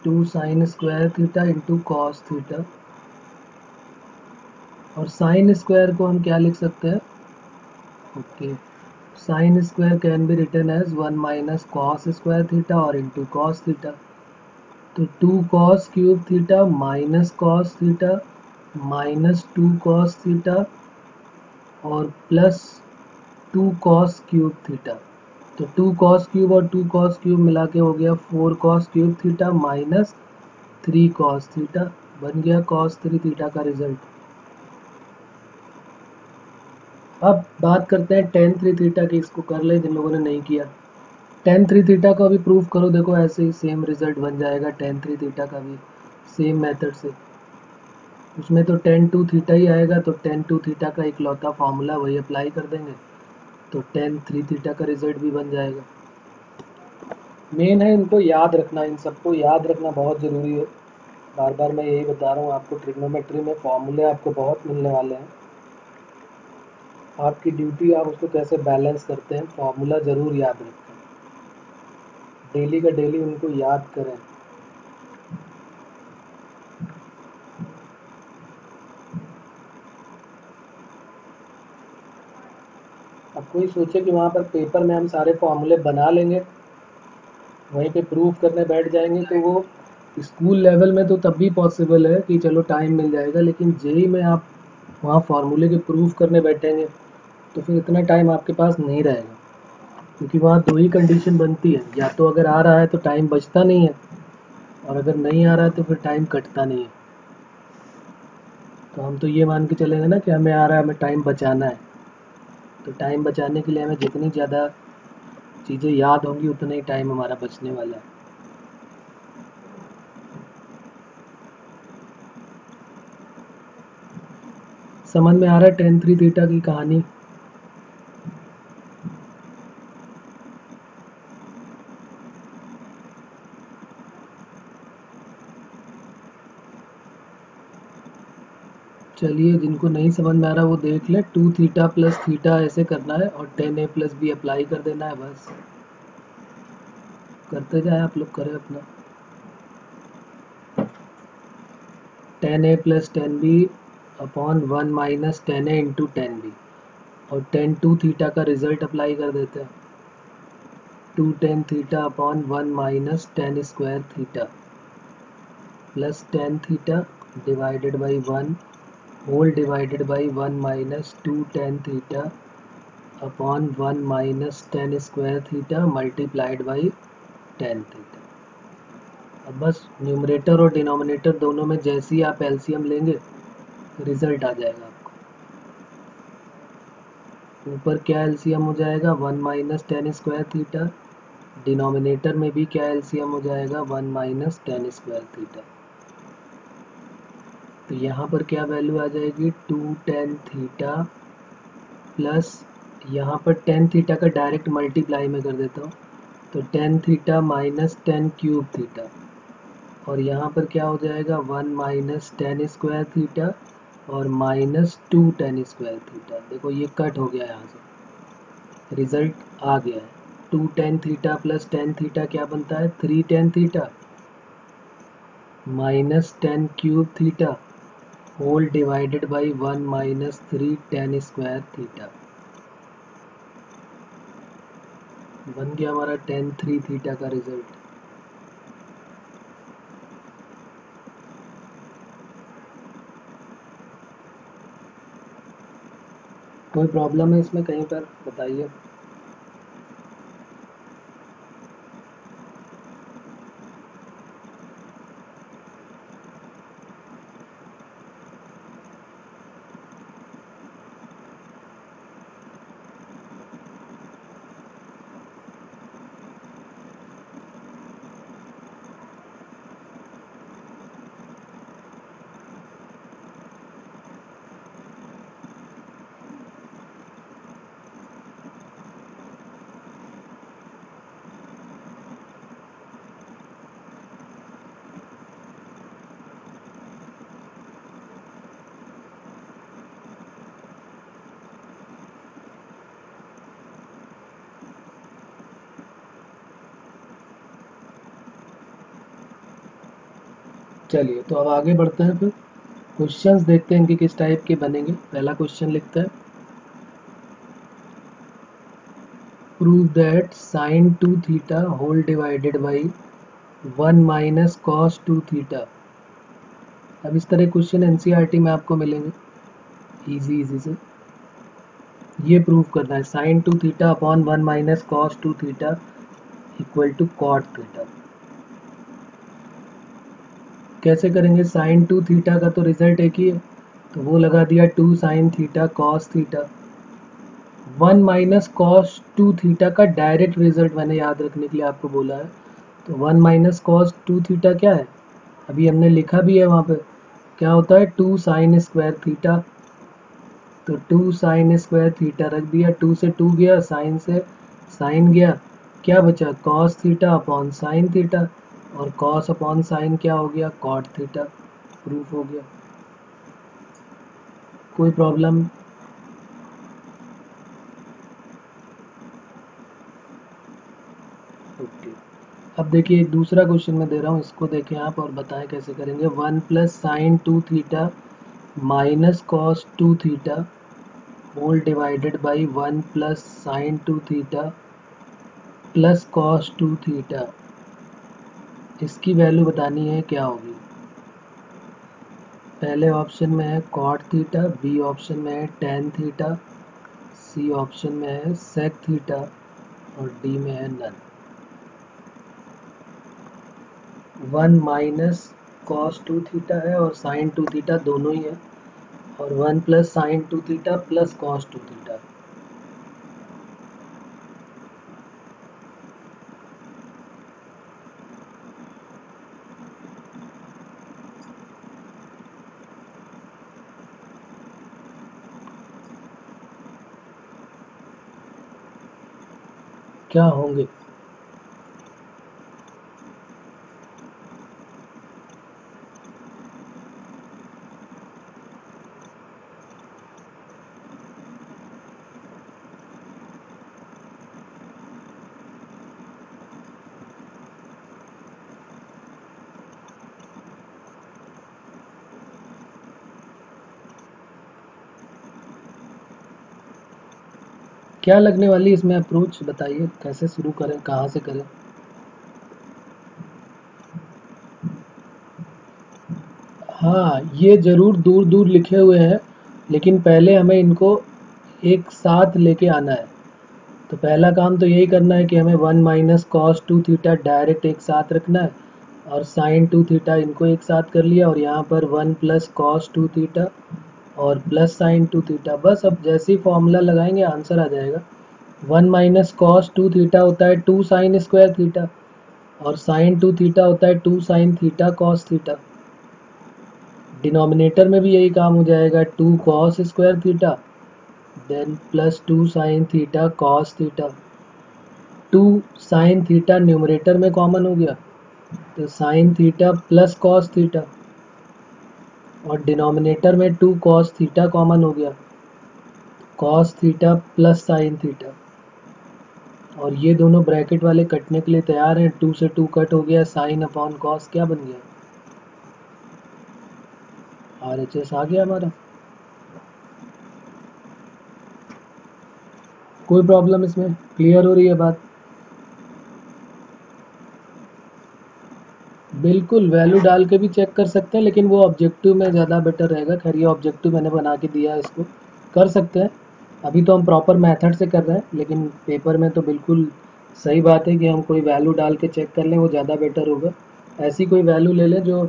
Two sine square theta into cos theta, और साइन स्क्वायर को हम क्या लिख सकते हैं, okay, sine square can be written as 1 minus cos square theta और इंटू कॉस थीटा। तो 2 cos cube theta minus cos theta minus 2 cos theta और प्लस 2 कॉस क्यूब थीटा। तो 2 कॉस क्यूब और 2 कॉस क्यूब मिला के हो गया 4 cos cube theta minus 3 cos theta, बन गया कॉस 3 थीटा का रिजल्ट। अब बात करते हैं tan 3 थीटा की, इसको कर ले जिन लोगों ने नहीं किया। tan 3 थीटा का भी प्रूफ करो, देखो ऐसे ही सेम रिजल्ट बन जाएगा tan 3 थीटा का भी, सेम मेथड से। उसमें तो tan 2 थीटा ही आएगा, तो tan 2 थीटा का इकलौता फॉर्मूला वही अप्लाई कर देंगे, तो tan 3 थीटा का रिजल्ट भी बन जाएगा। मेन है इनको याद रखना, इन सबको याद रखना बहुत ज़रूरी है। बार बार मैं यही बता रहा हूँ आपको, ट्रिग्नोमेट्री में फॉर्मूले आपको बहुत मिलने वाले हैं। आपकी ड्यूटी आप उसको कैसे बैलेंस करते हैं, फॉर्मूला ज़रूर याद रखें, डेली का डेली उनको याद करें। अब कोई सोचे कि वहाँ पर पेपर में हम सारे फॉर्मूले बना लेंगे, वहीं पे प्रूफ करने बैठ जाएंगे, तो वो स्कूल लेवल में तो तब भी पॉसिबल है कि चलो टाइम मिल जाएगा, लेकिन जेई में आप वहाँ फार्मूले के प्रूफ करने बैठेंगे तो फिर इतना टाइम आपके पास नहीं रहेगा, क्योंकि वहाँ दो ही कंडीशन बनती है, या तो अगर आ रहा है तो टाइम बचता नहीं है, और अगर नहीं आ रहा है तो फिर टाइम कटता नहीं है। तो हम तो ये मान के चलेंगे ना कि हमें आ रहा है, हमें टाइम बचाना है, तो टाइम बचाने के लिए हमें जितनी ज़्यादा चीज़ें याद होंगी उतना ही टाइम हमारा बचने वाला है। समझ में आ रहा है tan 3 थीटा की कहानी? चलिए, जिनको नहीं समझ में आ रहा वो देख ले, 2 थीटा प्लस थीटा ऐसे करना है और tan a plus B apply कर देना है, बस करते जाए, आप लोग करें अपना। tan a plus tan b upon 1 minus tan a into tan b, और tan 2 थीटा का रिजल्ट अप्लाई कर देते हैं, 2 tan theta upon 1 minus tan square theta plus tan theta divided by 1 whole divided by 1 minus 2 tan theta upon 1 minus tan square theta multiplied by tan theta. अब बस numerator और denominator दोनों में जैसे ही आप एलसीएम लेंगे रिजल्ट आ जाएगा आपको। ऊपर क्या एलसीएम हो जाएगा, 1 minus tan square theta, denominator में भी क्या एलसीएम हो जाएगा, 1 माइनस tan स्क्वायर थीटा। तो यहाँ पर क्या वैल्यू आ जाएगी, 2 tan थीटा प्लस, यहाँ पर tan थीटा का डायरेक्ट मल्टीप्लाई में कर देता हूँ, तो tan theta minus tan cube theta और यहाँ पर क्या हो जाएगा 1 माइनस टेन स्क्वायर थीटा और माइनस 2 टेन स्क्वायर थीटा। देखो ये कट हो गया, यहाँ से रिजल्ट आ गया है। 2 tan theta plus tan theta क्या बनता है 3 tan theta minus tan cube theta whole divided by 1 minus 3 tan square theta. बन गया हमारा टेन 3 थीटा का रिजल्ट। कोई प्रॉब्लम है इसमें कहीं पर बताइए। चलिए तो अब आगे बढ़ते हैं, फिर क्वेश्चंस देखते हैं कि किस टाइप के बनेंगे। पहला क्वेश्चन लिखते हैं, prove that sine 2 theta whole divided by 1 minus cos 2 theta. अब इस तरह क्वेश्चन एनसीईआरटी में आपको मिलेंगे इजी इजी से। ये प्रूव करना है sine 2 theta upon 1 minus cos 2 theta equal to cot theta. कैसे करेंगे, साइन 2 थीटा का तो रिजल्ट एक ही है, तो वो लगा दिया 2 sine theta cos theta. 1 minus cos 2 theta का डायरेक्ट रिजल्ट मैंने याद रखने के लिए आपको बोला है, तो 1 माइनस कॉस 2 थीटा क्या है, अभी हमने लिखा भी है वहाँ पे, क्या होता है 2 साइन स्क्वायर थीटा। तो 2 साइन स्क्वायर थीटा रख दिया, 2 से 2 गया, साइन से साइन गया, क्या बचा cos theta upon sine theta, और कॉस अपॉन साइन क्या हो गया कॉट थीटा। प्रूफ हो गया। कोई प्रॉब्लम? ओके, अब देखिए एक दूसरा क्वेश्चन मैं दे रहा हूँ, इसको देखें आप और बताएं कैसे करेंगे। 1 plus sine 2 theta minus cos 2 theta whole divided by 1 plus sine 2 theta plus cos 2 theta. इसकी वैल्यू बतानी है क्या होगी। पहले ऑप्शन में है कॉट थीटा, बी ऑप्शन में है टेन थीटा, सी ऑप्शन में है सेक थीटा और डी में है नन। 1 माइनस कॉस 2 थीटा है और साइन 2 थीटा दोनों ही है, और 1 plus sine 2 theta plus cos 2 theta. क्या होंगे? क्या लगने वाली इसमें अप्रोच बताइए, कैसे शुरू करें, कहाँ से करें। हाँ, ये ज़रूर दूर दूर लिखे हुए हैं, लेकिन पहले हमें इनको एक साथ लेके आना है। तो पहला काम तो यही करना है कि हमें 1 माइनस कॉस 2 थीटा डायरेक्ट एक साथ रखना है, और साइन 2 थीटा इनको एक साथ कर लिया, और यहाँ पर 1 प्लस कॉस 2 थीटा और प्लस साइन 2 थीटा। बस अब जैसे ही फॉर्मूला लगाएंगे आंसर आ जाएगा। 1 माइनस कॉस 2 थीटा होता है 2 साइन स्क्वायर थीटा, और साइन 2 थीटा होता है 2 sine theta cos theta. Denominator में भी यही काम हो जाएगा, 2 cos square theta then plus 2 sine theta cos theta. 2 sine theta numerator में कॉमन हो गया, तो sine theta plus cos theta, और डिनोमिनेटर में 2 कॉस थीटा कॉमन हो गया, cos theta plus sine theta, और ये दोनों ब्रैकेट वाले कटने के लिए तैयार हैं। 2 से 2 कट हो गया, साइन अपॉन कॉस क्या बन गया, RHS आ गया हमारा। कोई प्रॉब्लम इसमें, क्लियर हो रही है बात? बिल्कुल वैल्यू डाल के भी चेक कर सकते हैं, लेकिन वो ऑब्जेक्टिव में ज़्यादा बेटर रहेगा। खैर ये ऑब्जेक्टिव मैंने बना के दिया है, इसको कर सकते हैं। अभी तो हम प्रॉपर मेथड से कर रहे हैं, लेकिन पेपर में तो बिल्कुल सही बात है कि हम कोई वैल्यू डाल के चेक कर लें, वो ज़्यादा बेटर होगा। ऐसी कोई वैल्यू ले लें जो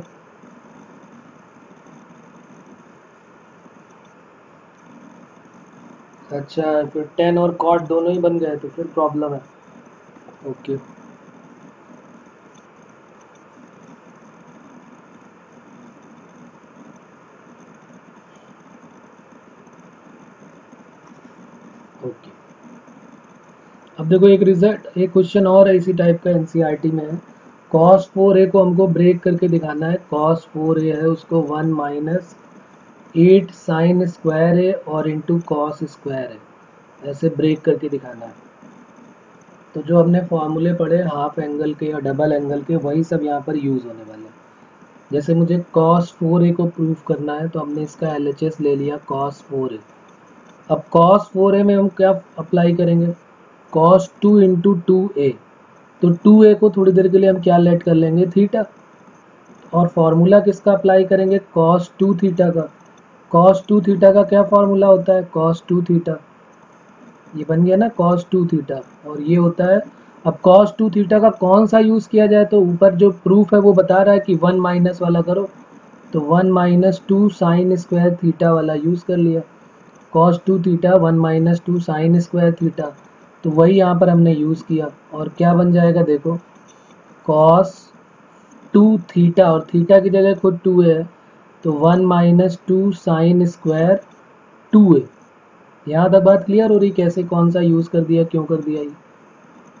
अच्छा, फिर 10 और कॉट दोनों ही बन गए तो फिर प्रॉब्लम है। Okay, okay. अब देखो एक रिजल्ट, एक क्वेश्चन और है इसी टाइप का, एनसीईआरटी में है। cos 4a को हमको ब्रेक करके दिखाना है। cos 4a है, उसको 1 माइनस 8 साइन स्क्वायर है और इंटू कॉस स्क्वायर है, ऐसे ब्रेक करके दिखाना है। तो जो हमने फॉर्मूले पढ़े हाफ एंगल के और डबल एंगल के, वही सब यहाँ पर यूज़ होने वाले हैं। जैसे मुझे cos 4a को प्रूफ करना है, तो हमने इसका LHS ले लिया cos 4a। अब cos 4a में हम क्या अप्लाई करेंगे, cos 2 इंटू 2a। तो 2a को थोड़ी देर के लिए हम क्या लेट कर लेंगे, थीटा। और फार्मूला किसका अप्लाई करेंगे, cos 2 थीटा का। cos 2 थीटा का क्या फार्मूला होता है, cos 2 थीटा, ये बन गया ना cos 2 थीटा, और ये होता है। अब cos 2 थीटा का कौन सा यूज़ किया जाए, तो ऊपर जो प्रूफ है वो बता रहा है कि 1 माइनस वाला करो, तो 1 माइनस 2 साइन स्क्वायर थीटा वाला यूज़ कर लिया। cos 2 theta 1 minus 2 sine square theta, तो वही यहाँ पर हमने यूज़ किया। और क्या बन जाएगा देखो, cos 2 थीटा, और थीटा की जगह खुद 2 है, तो 1 माइनस 2 साइन स्क्वायर 2a। यहाँ तक बात क्लियर हो रही, कैसे कौन सा यूज़ कर दिया, क्यों कर दिया, ये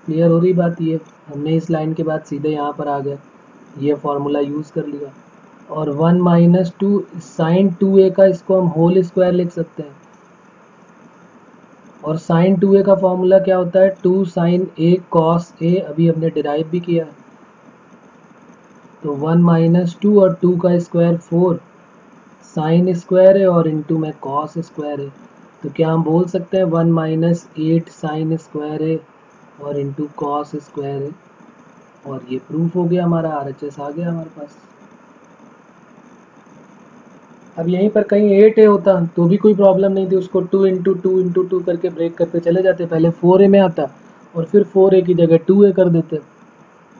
क्लियर हो रही बात। ये हमने इस लाइन के बाद सीधे यहाँ पर आ गए, ये फार्मूला यूज़ कर लिया। और 1 माइनस 2 साइन 2a का, इसको हम होल स्क्वायर लिख सकते हैं। और साइन 2a का फॉर्मूला क्या होता है, 2 साइन a कॉस a, अभी हमने डिराइव भी किया। तो 1 माइनस 2 और 2 का स्क्वायर 4 साइन स्क्वायर है, और इंटू में कॉस स्क्वायर है। तो क्या हम बोल सकते हैं 1 माइनस 8 साइन स्क्वायर है और इंटू कॉस स्क्वायर है, और ये प्रूफ हो गया हमारा, RHS आ गया हमारे पास। अब यहीं पर कहीं 8a होता तो भी कोई प्रॉब्लम नहीं थी, उसको 2 इंटू 2 करके ब्रेक करते चले जाते। पहले 4a में आता और फिर 4a की जगह 2a कर देते।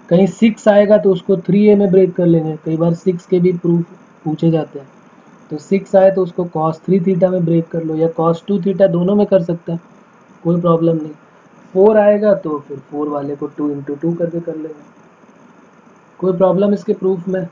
कहीं 6 आएगा तो उसको 3a में ब्रेक कर लेंगे, कई बार 6 के भी प्रूफ पूछे जाते हैं। तो 6 आए तो उसको cos 3 थीटा में ब्रेक कर लो, या cos 2 थीटा, दोनों में कर सकते हैं, कोई प्रॉब्लम नहीं। 4 आएगा तो फिर 4 वाले को 2 इंटू 2 करके कर लेंगे, कोई प्रॉब्लम इसके प्रूफ में।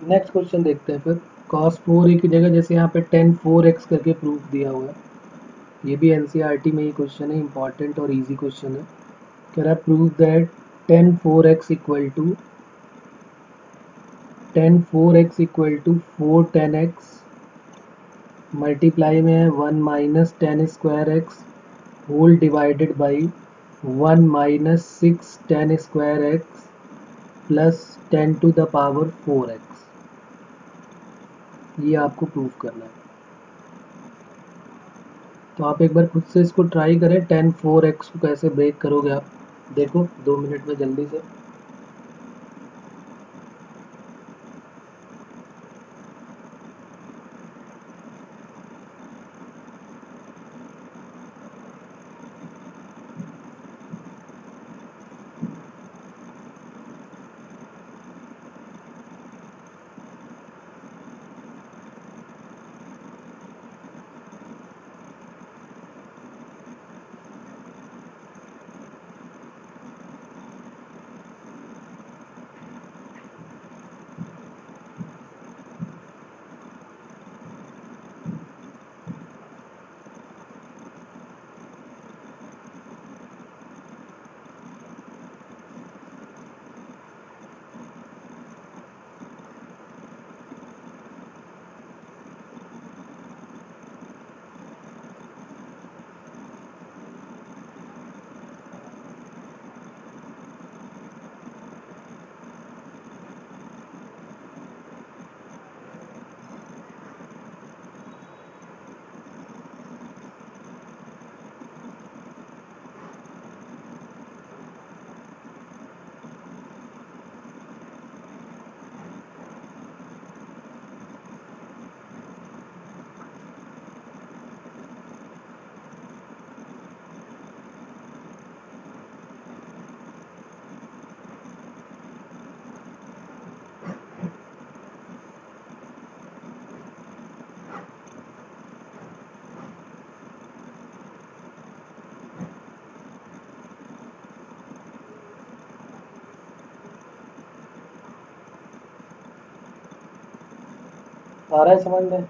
नेक्स्ट क्वेश्चन देखते हैं फिर। cos 4a की जगह जैसे यहाँ पे tan 4x करके प्रूफ दिया हुआ है, ये भी एनसीईआरटी में ही क्वेश्चन है, इंपॉर्टेंट और इजी क्वेश्चन है। कह रहा है prove that tan 4x equal to tan 4x equal to 4 10x multiply में है 1 minus tan square X whole divided by 1 minus 6 tan square X plus 10 to the power 4x। ये आपको prove करना है। तो आप एक बार खुद से इसको ट्राई करें, टेन 4x को कैसे ब्रेक करोगे आप देखो 2 मिनट में जल्दी से। आ रहा है समझ में?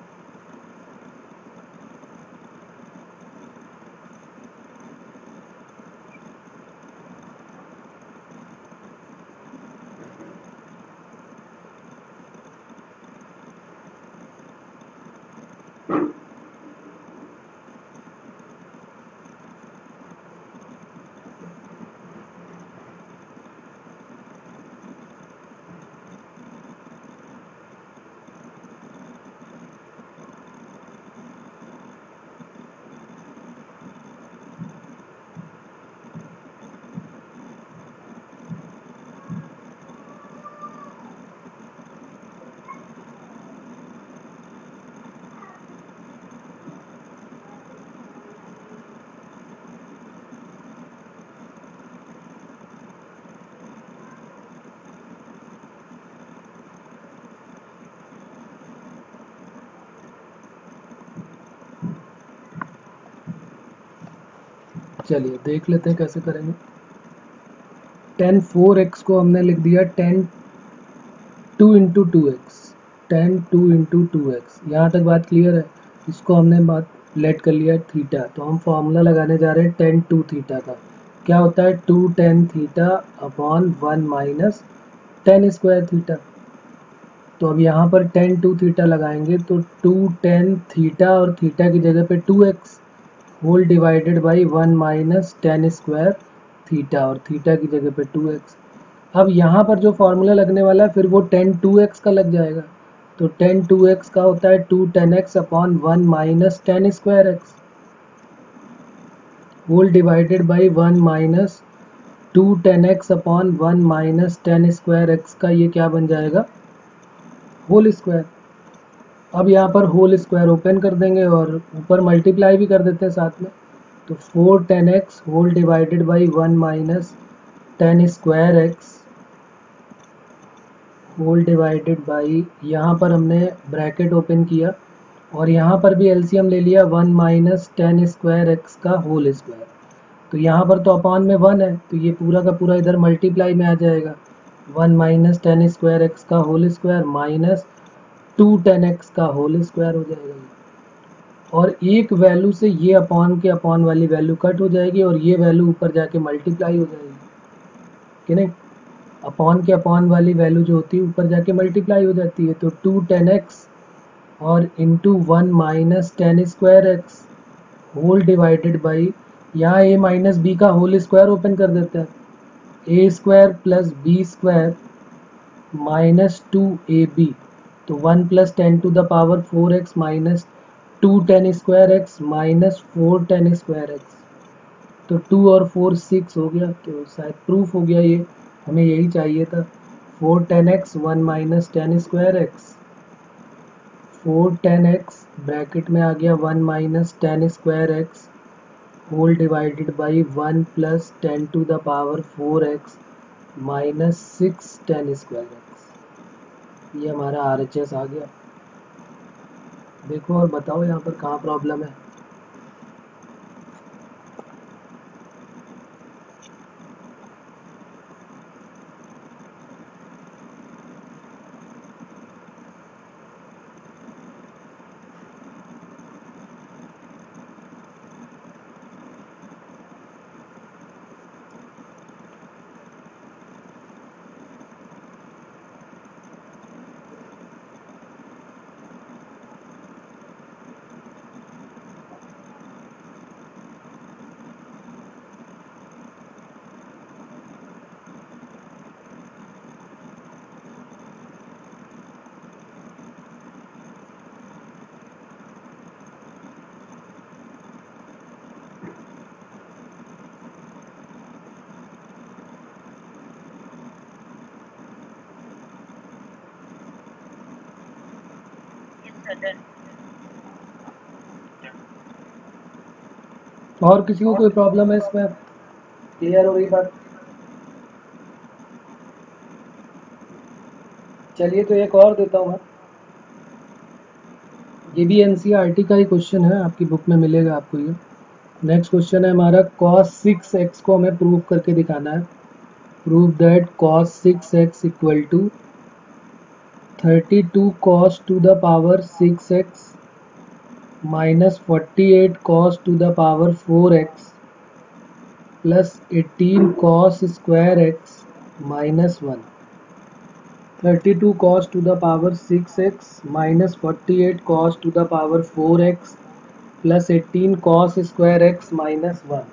चलिए देख लेते हैं कैसे करेंगे। टेन 4x को हमने लिख दिया ten 2 into 2x, ten 2 into 2x। यहाँ तक बात क्लियर है? इसको हमने बात लेट कर लिया थीटा, तो हम फॉर्मूला लगाने जा रहे हैं टेन 2 थीटा का। क्या होता है 2 tan theta upon 1 minus tan square theta. तो अब यहाँ पर टेन 2 थीटा लगाएंगे तो 2 टेन थीटा और थीटा की जगह पे 2x whole divided by 1 minus tan square theta और थीटा की जगह पे 2x। अब यहाँ पर जो फॉर्मूला लगने वाला है फिर वो टेन 2x का लग जाएगा। तो टेन 2x का होता है 2 10x upon 1 minus tan square X whole divided by 1 minus 2 10x upon 1 minus tan square X का ये क्या बन जाएगा, होल स्क्वायर। अब यहाँ पर होल स्क्वायर ओपन कर देंगे और ऊपर मल्टीप्लाई भी कर देते हैं साथ में। तो 4 10x whole divided by 1 minus tan square X whole divided by, यहाँ पर हमने ब्रैकेट ओपन किया और यहाँ पर भी एलसीएम ले लिया 1 माइनस टेन स्क्वायर एक्स का होल स्क्वायर। तो यहाँ पर तो अपॉन में 1 है तो ये पूरा का पूरा इधर मल्टीप्लाई में आ जाएगा। 1 माइनस टेन स्क्वायर एक्स का whole square minus 2 tan X का होल स्क्वायर हो जाएगा। और एक वैल्यू से ये अपॉन के अपॉन वाली वैल्यू कट हो जाएगी और ये वैल्यू ऊपर जाके मल्टीप्लाई हो जाएगी कि नहीं। अपॉन के अपॉन वाली वैल्यू जो होती है ऊपर जाके मल्टीप्लाई हो जाती है, तो 2 10x और into 1 minus 10 square X whole divided by, यहाँ a माइनस बी का होल स्क्वायर ओपन कर देते हैं, A square plus B square minus 2ab, तो 1 plus 10 to the power 4x minus 2 10 square X minus 4 10 square X, तो 2 और 4 6 हो गया, तो शायद प्रूफ हो गया ये, हमें यही चाहिए था। 4 10x 1 minus 10 square x, 4 10x bracket में आ गया 1 minus 10 square X whole divided by 1 plus 10 to the power 4x minus 6 10 square X. ये हमारा RHS आ गया। देखो और बताओ यहाँ पर कहाँ प्रॉब्लम है। और किसी को कोई प्रॉब्लम है इसमें? क्लियर हो रही बात? चलिए तो एक और देता हूँ मैं। ये भी NCERT का ही क्वेश्चन है, आपकी बुक में मिलेगा आपको ये। नेक्स्ट क्वेश्चन है हमारा, cos 6x को हमें प्रूव करके दिखाना है। Prove that cos 6x equal to 32 cos to the power 6x minus 48 cos to the power 4x plus 18 cos square x minus 1। 32 cos to the power 6x minus 48 cos to the power 4x plus 18 cos square x minus 1।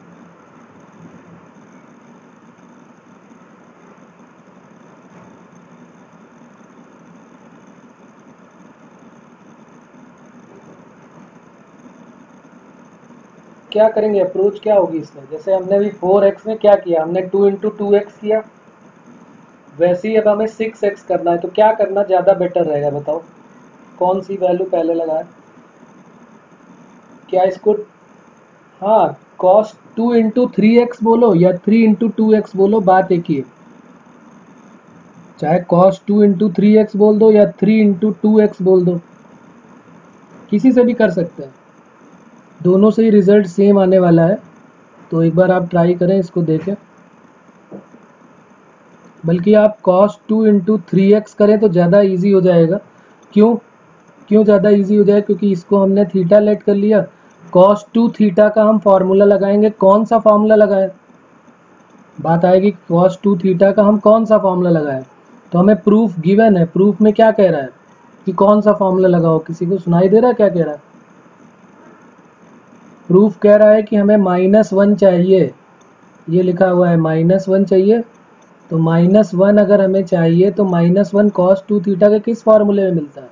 क्या करेंगे, approach क्या होगी इसमें? जैसे हमने अभी 4x में क्या किया, हमने 2 इंटू 2x किया, वैसे ही अब हमें 6x करना है, तो क्या करना ज़्यादा बेटर रहेगा बताओ? कौन सी वैल्यू पहले लगाए? क्या इसको, हाँ, cos 2 इंटू 3x बोलो या 3 इंटू 2x बोलो, बात एक ही है। चाहे cos 2 इंटू 3x बोल दो या 3 इंटू 2x बोल दो, किसी से भी कर सकते हैं, दोनों से ही रिजल्ट सेम आने वाला है। तो एक बार आप ट्राई करें, इसको देखें। बल्कि आप cos 2 इंटू 3x करें तो ज़्यादा इजी हो जाएगा। क्यों क्यों ज़्यादा इजी हो जाए? क्योंकि इसको हमने थीटा लेट कर लिया, cos 2 थीटा का हम फॉर्मूला लगाएंगे। कौन सा फॉर्मूला लगाएं? बात आएगी cos 2 थीटा का हम कौन सा फॉर्मूला लगाएं। तो हमें प्रूफ गिवन है, प्रूफ में क्या कह रहा है कि कौन सा फॉर्मूला लगाओ? किसी को सुनाई दे रहा है क्या कह रहा है? प्रूफ कह रहा है कि हमें -1 चाहिए, ये लिखा हुआ है -1 चाहिए। तो -1 अगर हमें चाहिए तो -1 cos 2 थीटा के किस फॉर्मूले में मिलता है?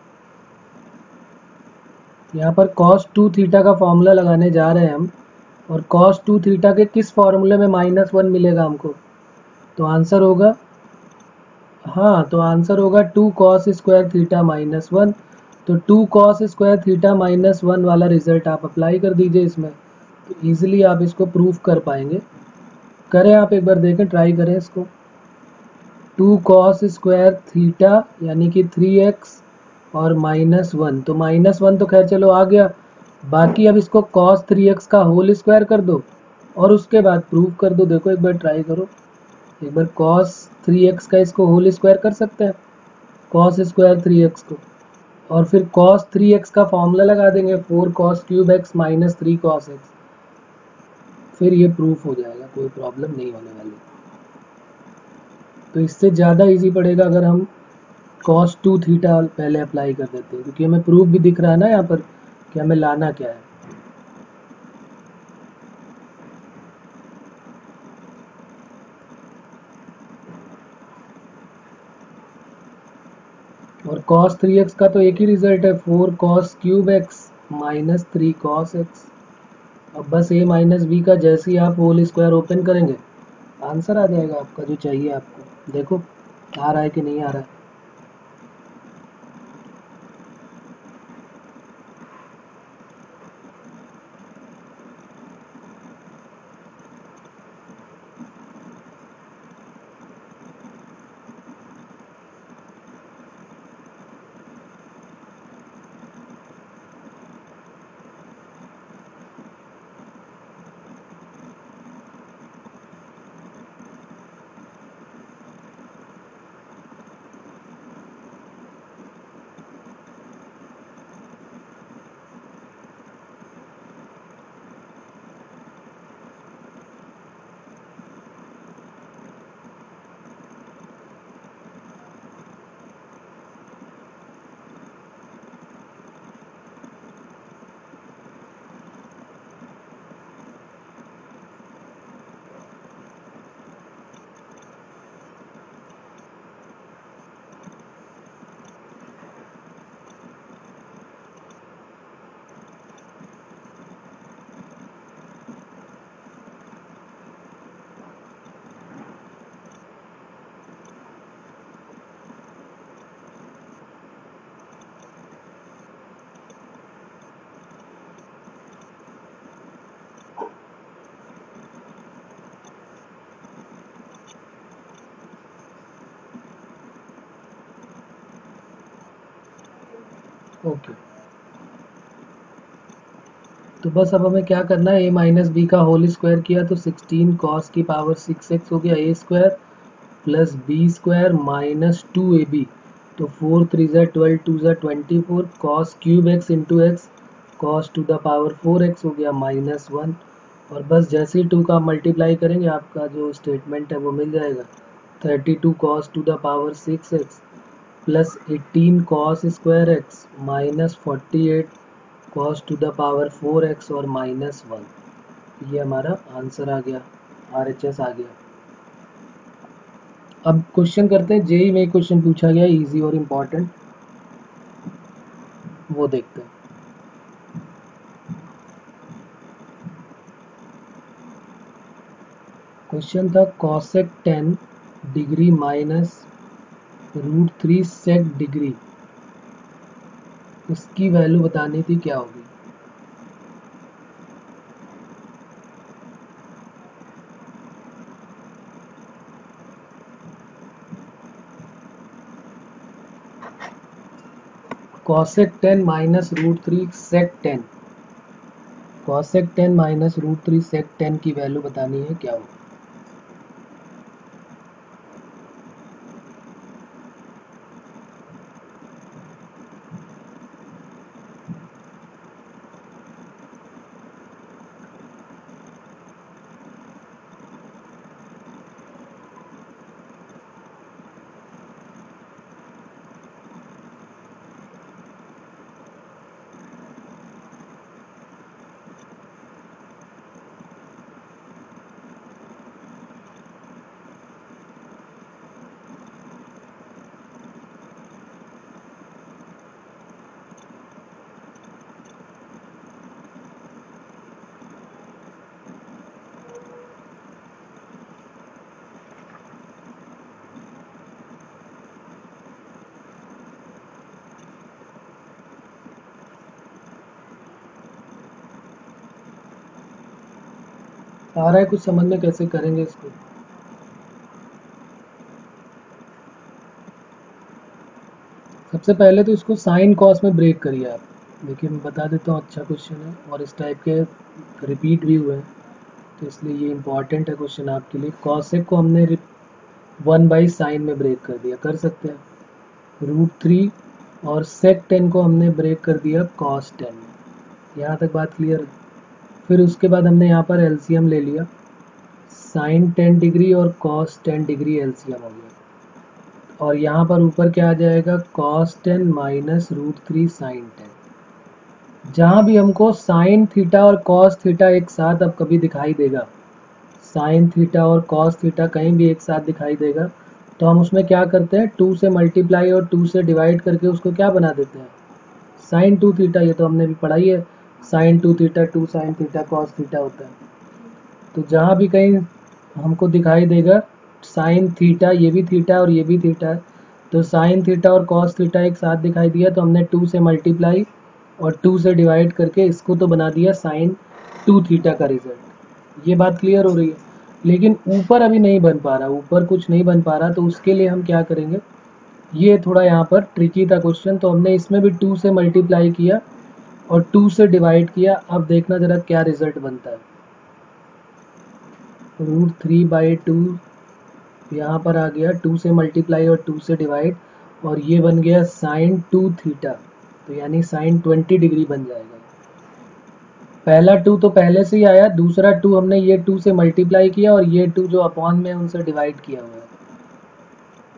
यहाँ पर cos 2 थीटा का फॉर्मूला लगाने जा रहे हैं हम, और cos 2 थीटा के किस फॉर्मूले में -1 मिलेगा हमको? तो आंसर होगा, हाँ, तो आंसर होगा 2 cos स्क्वायर थीटा -1। तो 2 cos स्क्वायर थीटा -1 वाला रिजल्ट आप अप्लाई कर दीजिए इसमें, तो ईजिली आप इसको प्रूफ कर पाएंगे। करें, आप एक बार देखें, ट्राई करें इसको। 2 cos स्क्वायर थीटा यानी कि 3x और -1, तो -1 तो खैर चलो आ गया, बाकी अब इसको cos 3x का होल स्क्वायर कर दो और उसके बाद प्रूफ कर दो। देखो एक बार ट्राई करो, एक बार cos 3x का इसको होल स्क्वायर कर सकते हैं, cos स्क्वायर 3x को, और फिर cos 3x का फॉर्मूला लगा देंगे, 4 cos cube x minus 3 cos x, फिर ये प्रूफ हो जाएगा, कोई प्रॉब्लम नहीं होने वाली। तो इससे ज़्यादा इजी पड़ेगा अगर हम cos 2 थीटा पहले अप्लाई कर देते हैं, क्योंकि हमें प्रूफ भी दिख रहा है ना यहाँ पर कि हमें लाना क्या है। और cos 3x का तो एक ही रिजल्ट है, 4 cos cube x minus 3 cos x। अब बस a माइनस बी का जैसे ही आप होल स्क्वायर ओपन करेंगे आंसर आ जाएगा आपका जो चाहिए आपको। देखो आ रहा है कि नहीं आ रहा है। ओके, तो बस अब हमें क्या करना है, a माइनस बी का होल स्क्वायर किया तो 16 cos की पावर 6x हो गया a square plus B square minus 2ab, तो 4 3 ज़ा 12 2 ज़ा 24 cos cube x into X cos to the power 4x हो गया माइनस 1। और बस जैसे ही 2 का मल्टीप्लाई करेंगे आपका जो स्टेटमेंट है वो मिल जाएगा, 32 cos to the power 6x plus 18 cos square x minus 48 cos to the power 4x और माइनस 1। ये हमारा आंसर आ गया, RHS आ गया। अब क्वेश्चन करते हैं, जेई में क्वेश्चन पूछा गया इजी और इम्पोर्टेंट, वो देखते हैं। क्वेश्चन था cosec 10 degree minus √3 sec degree, इसकी वैल्यू बतानी थी, क्या होगी। cosec 10 minus √3 sec 10, cosec 10 minus √3 sec 10 की वैल्यू बतानी है, क्या होगी। आ रहा है कुछ समझ में, कैसे करेंगे इसको। सबसे पहले तो इसको साइन कॉस में ब्रेक करिए आप। देखिए मैं बता देता हूँ, अच्छा क्वेश्चन है और इस टाइप के रिपीट भी हुए हैं, तो इसलिए ये इम्पॉर्टेंट है क्वेश्चन आपके लिए। कॉसेक को हमने 1/sin में ब्रेक कर दिया, कर सकते हैं √3, और सेक 10 को हमने ब्रेक कर दिया cos 10 में। यहाँ तक बात क्लियर है। फिर उसके बाद हमने यहाँ पर एलसीएम ले लिया, sin 10 डिग्री और cos 10 डिग्री एलसीएम हो गया, और यहाँ पर ऊपर क्या आ जाएगा, cos 10 माइनस √3 sin 10। जहाँ भी हमको sin थीटा और cos थीटा एक साथ अब कभी दिखाई देगा, sin थीटा और cos थीटा कहीं भी एक साथ दिखाई देगा, तो हम उसमें क्या करते हैं, 2 से मल्टीप्लाई और 2 से डिवाइड करके उसको क्या बना देते हैं, sin 2 थीटा। ये तो हमने भी पढ़ाई है, sin 2 theta 2 sin theta cos theta होता है। तो जहाँ भी कहीं हमको दिखाई देगा साइन थीटा, ये भी थीटा और ये भी थीटा है, तो साइन थीटा और कॉस थीटा एक साथ दिखाई दिया, तो हमने 2 से मल्टीप्लाई और 2 से डिवाइड करके इसको तो बना दिया साइन 2 थीटा का रिजल्ट। ये बात क्लियर हो रही है। लेकिन ऊपर अभी नहीं बन पा रहा, ऊपर कुछ नहीं बन पा रहा, तो उसके लिए हम क्या करेंगे, ये थोड़ा यहाँ पर ट्रिकी था क्वेश्चन, तो हमने इसमें भी 2 से मल्टीप्लाई किया और 2 से डिवाइड किया। अब देखना ज़रा क्या रिजल्ट बनता है। √3/2 यहाँ पर आ गया, 2 से मल्टीप्लाई और 2 से डिवाइड, और ये बन गया साइन 2 थीटा, तो यानी साइन 20 डिग्री बन जाएगा। पहला 2 तो पहले से ही आया, दूसरा 2 हमने ये 2 से मल्टीप्लाई किया और ये 2 जो अपॉन में उनसे डिवाइड किया हुआ है।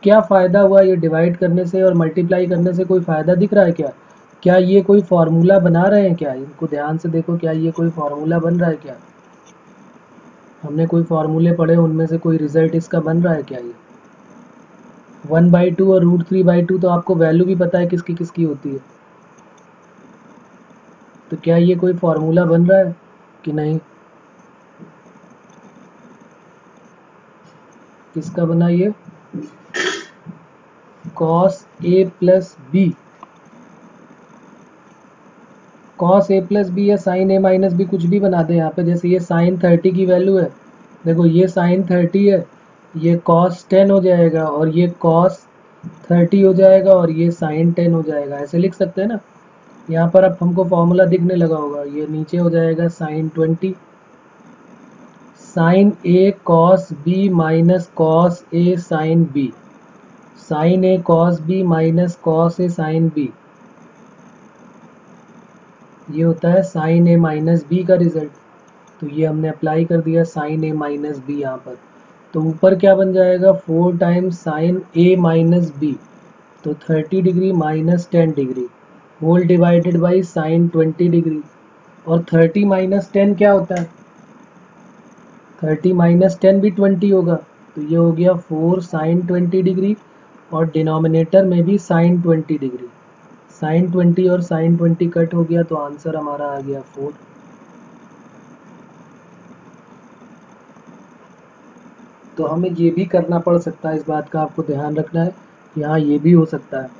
क्या फ़ायदा हुआ ये डिवाइड करने से और मल्टीप्लाई करने से, कोई फ़ायदा दिख रहा है क्या? क्या ये कोई फार्मूला बना रहे हैं क्या? इनको ध्यान से देखो, क्या ये कोई फार्मूला बन रहा है क्या? हमने कोई फार्मूले पढ़े, उनमें से कोई रिजल्ट इसका बन रहा है क्या? ये 1/2 और √3/2 तो आपको वैल्यू भी पता है किसकी किसकी होती है, तो क्या ये कोई फार्मूला बन रहा है कि नहीं? किसका बना ये, cos a plus B, cos a plus B या sin a माइनस बी, कुछ भी बना दे यहाँ पे। जैसे ये sin 30 की वैल्यू है, देखो ये sin 30 है, ये cos 10 हो जाएगा और ये cos 30 हो जाएगा और ये sin 10 हो जाएगा, ऐसे लिख सकते हैं ना। यहाँ पर अब हमको फॉर्मूला दिखने लगा होगा, ये नीचे हो जाएगा sin 20, sin a cos b minus cos a sin b, sin a cos b minus cos a sin b, ये होता है sin a माइनस बी का रिजल्ट। तो ये हमने अप्लाई कर दिया sin a माइनस बी यहाँ पर, तो ऊपर क्या बन जाएगा, 4 times sin a minus B, तो 30 degree minus 10 degree whole divided by sin 20 degree. और 30 माइनस 10 क्या होता है, 30 माइनस 10 भी 20 होगा, तो ये हो गया 4 sin 20 डिग्री, और डिनोमिनेटर में भी sin 20 डिग्री, sin 20 और sin 20 कट हो गया, तो आंसर हमारा आ गया 4। तो हमें ये भी करना पड़ सकता है, इस बात का आपको ध्यान रखना है, यहाँ ये भी हो सकता है।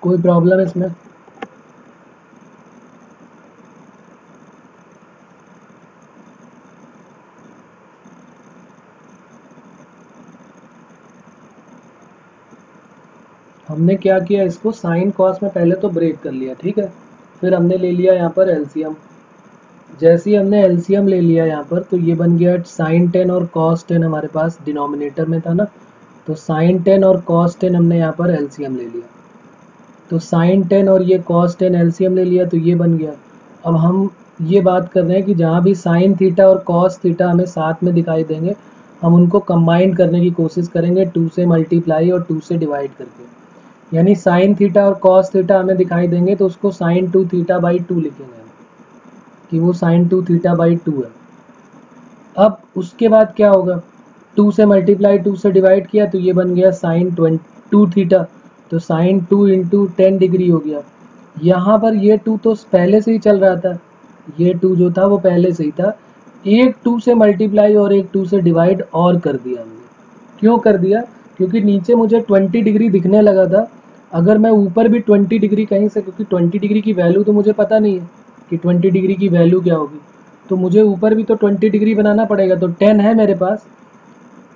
कोई प्रॉब्लम इसमें? हमने क्या किया, इसको साइन कॉस में पहले तो ब्रेक कर लिया, ठीक है, फिर हमने ले लिया यहाँ पर एलसीएम। जैसे ही हमने एलसीएम ले लिया यहाँ पर, तो ये बन गया साइन 10 और कॉस 10, हमारे पास डिनोमिनेटर में था ना, तो साइन 10 और कॉस 10 हमने यहाँ पर एलसीएम ले लिया, तो साइन 10 और ये कॉस 10 एलसीएम ले लिया, तो ये बन गया। अब हम ये बात कर रहे हैं कि जहाँ भी साइन थीटा और कॉस थीटा हमें साथ में दिखाई देंगे, हम उनको कंबाइन करने की कोशिश करेंगे 2 से मल्टीप्लाई और 2 से डिवाइड करके। यानी साइन थीटा और कॉस थीटा हमें दिखाई देंगे, तो उसको साइन 2 थीटा बाई 2 लिखेंगे हम, कि वो साइन 2 थीटा बाई 2 है। अब उसके बाद क्या होगा, 2 से मल्टीप्लाई 2 से डिवाइड किया, तो ये बन गया साइन 2 थीटा, तो साइन 2 इंटू 10 डिग्री हो गया। यहाँ पर ये 2 तो पहले से ही चल रहा था, ये 2 जो था वो पहले से ही था, एक 2 से मल्टीप्लाई और एक 2 से डिवाइड और कर दिया हमने। क्यों कर दिया, क्योंकि नीचे मुझे 20 डिग्री दिखने लगा था, अगर मैं ऊपर भी 20 डिग्री कहीं से, क्योंकि 20 डिग्री की वैल्यू तो मुझे पता नहीं है कि 20 डिग्री की वैल्यू क्या होगी, तो मुझे ऊपर भी तो 20 डिग्री बनाना पड़ेगा। तो 10 है मेरे पास,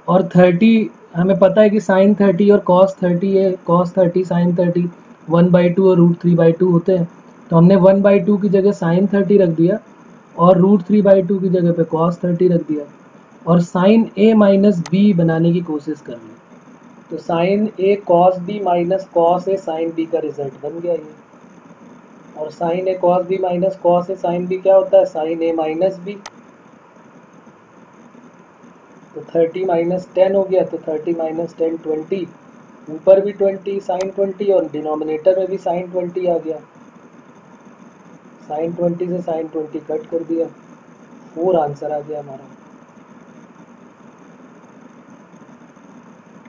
और 30 हमें पता है कि साइन 30 और कॉस 30 है, कॉस 30 साइन 30 1/2 और √3/2 होते हैं, तो हमने 1/2 की जगह साइन 30 रख दिया और √3/2 की जगह पे कॉस 30 रख दिया, और साइन a माइनस बी बनाने की कोशिश कर ली, तो sine a cos b minus cos a sine b का रिजल्ट बन गया ये। और sine A cos B minus cos A sine B क्या होता है, साइन ए माइनस बी। तो 30 माइनस 10 हो गया, तो 30 माइनस 10 20, ऊपर भी 20 साइन 20 और डिनोमिनेटर में भी साइन 20 आ गया। साइन 20 से साइन 20 कट कर दिया, 4 आंसर आ गया हमारा।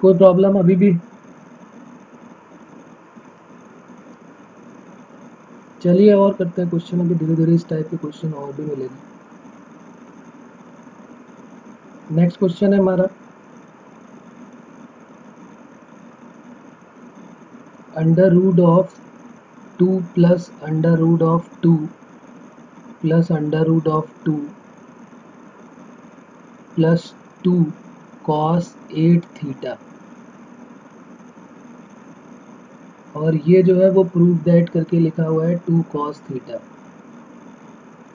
कोई प्रॉब्लम अभी भी? चलिए और करते हैं क्वेश्चन, अभी धीरे धीरे इस टाइप के क्वेश्चन और भी मिलेंगे। नेक्स्ट क्वेश्चन है हमारा under root of 2 plus under root of 2 plus under root of 2 plus 2 cos 8 theta, और ये जो है वो प्रूव दैट करके लिखा हुआ है 2 कॉस थीटा।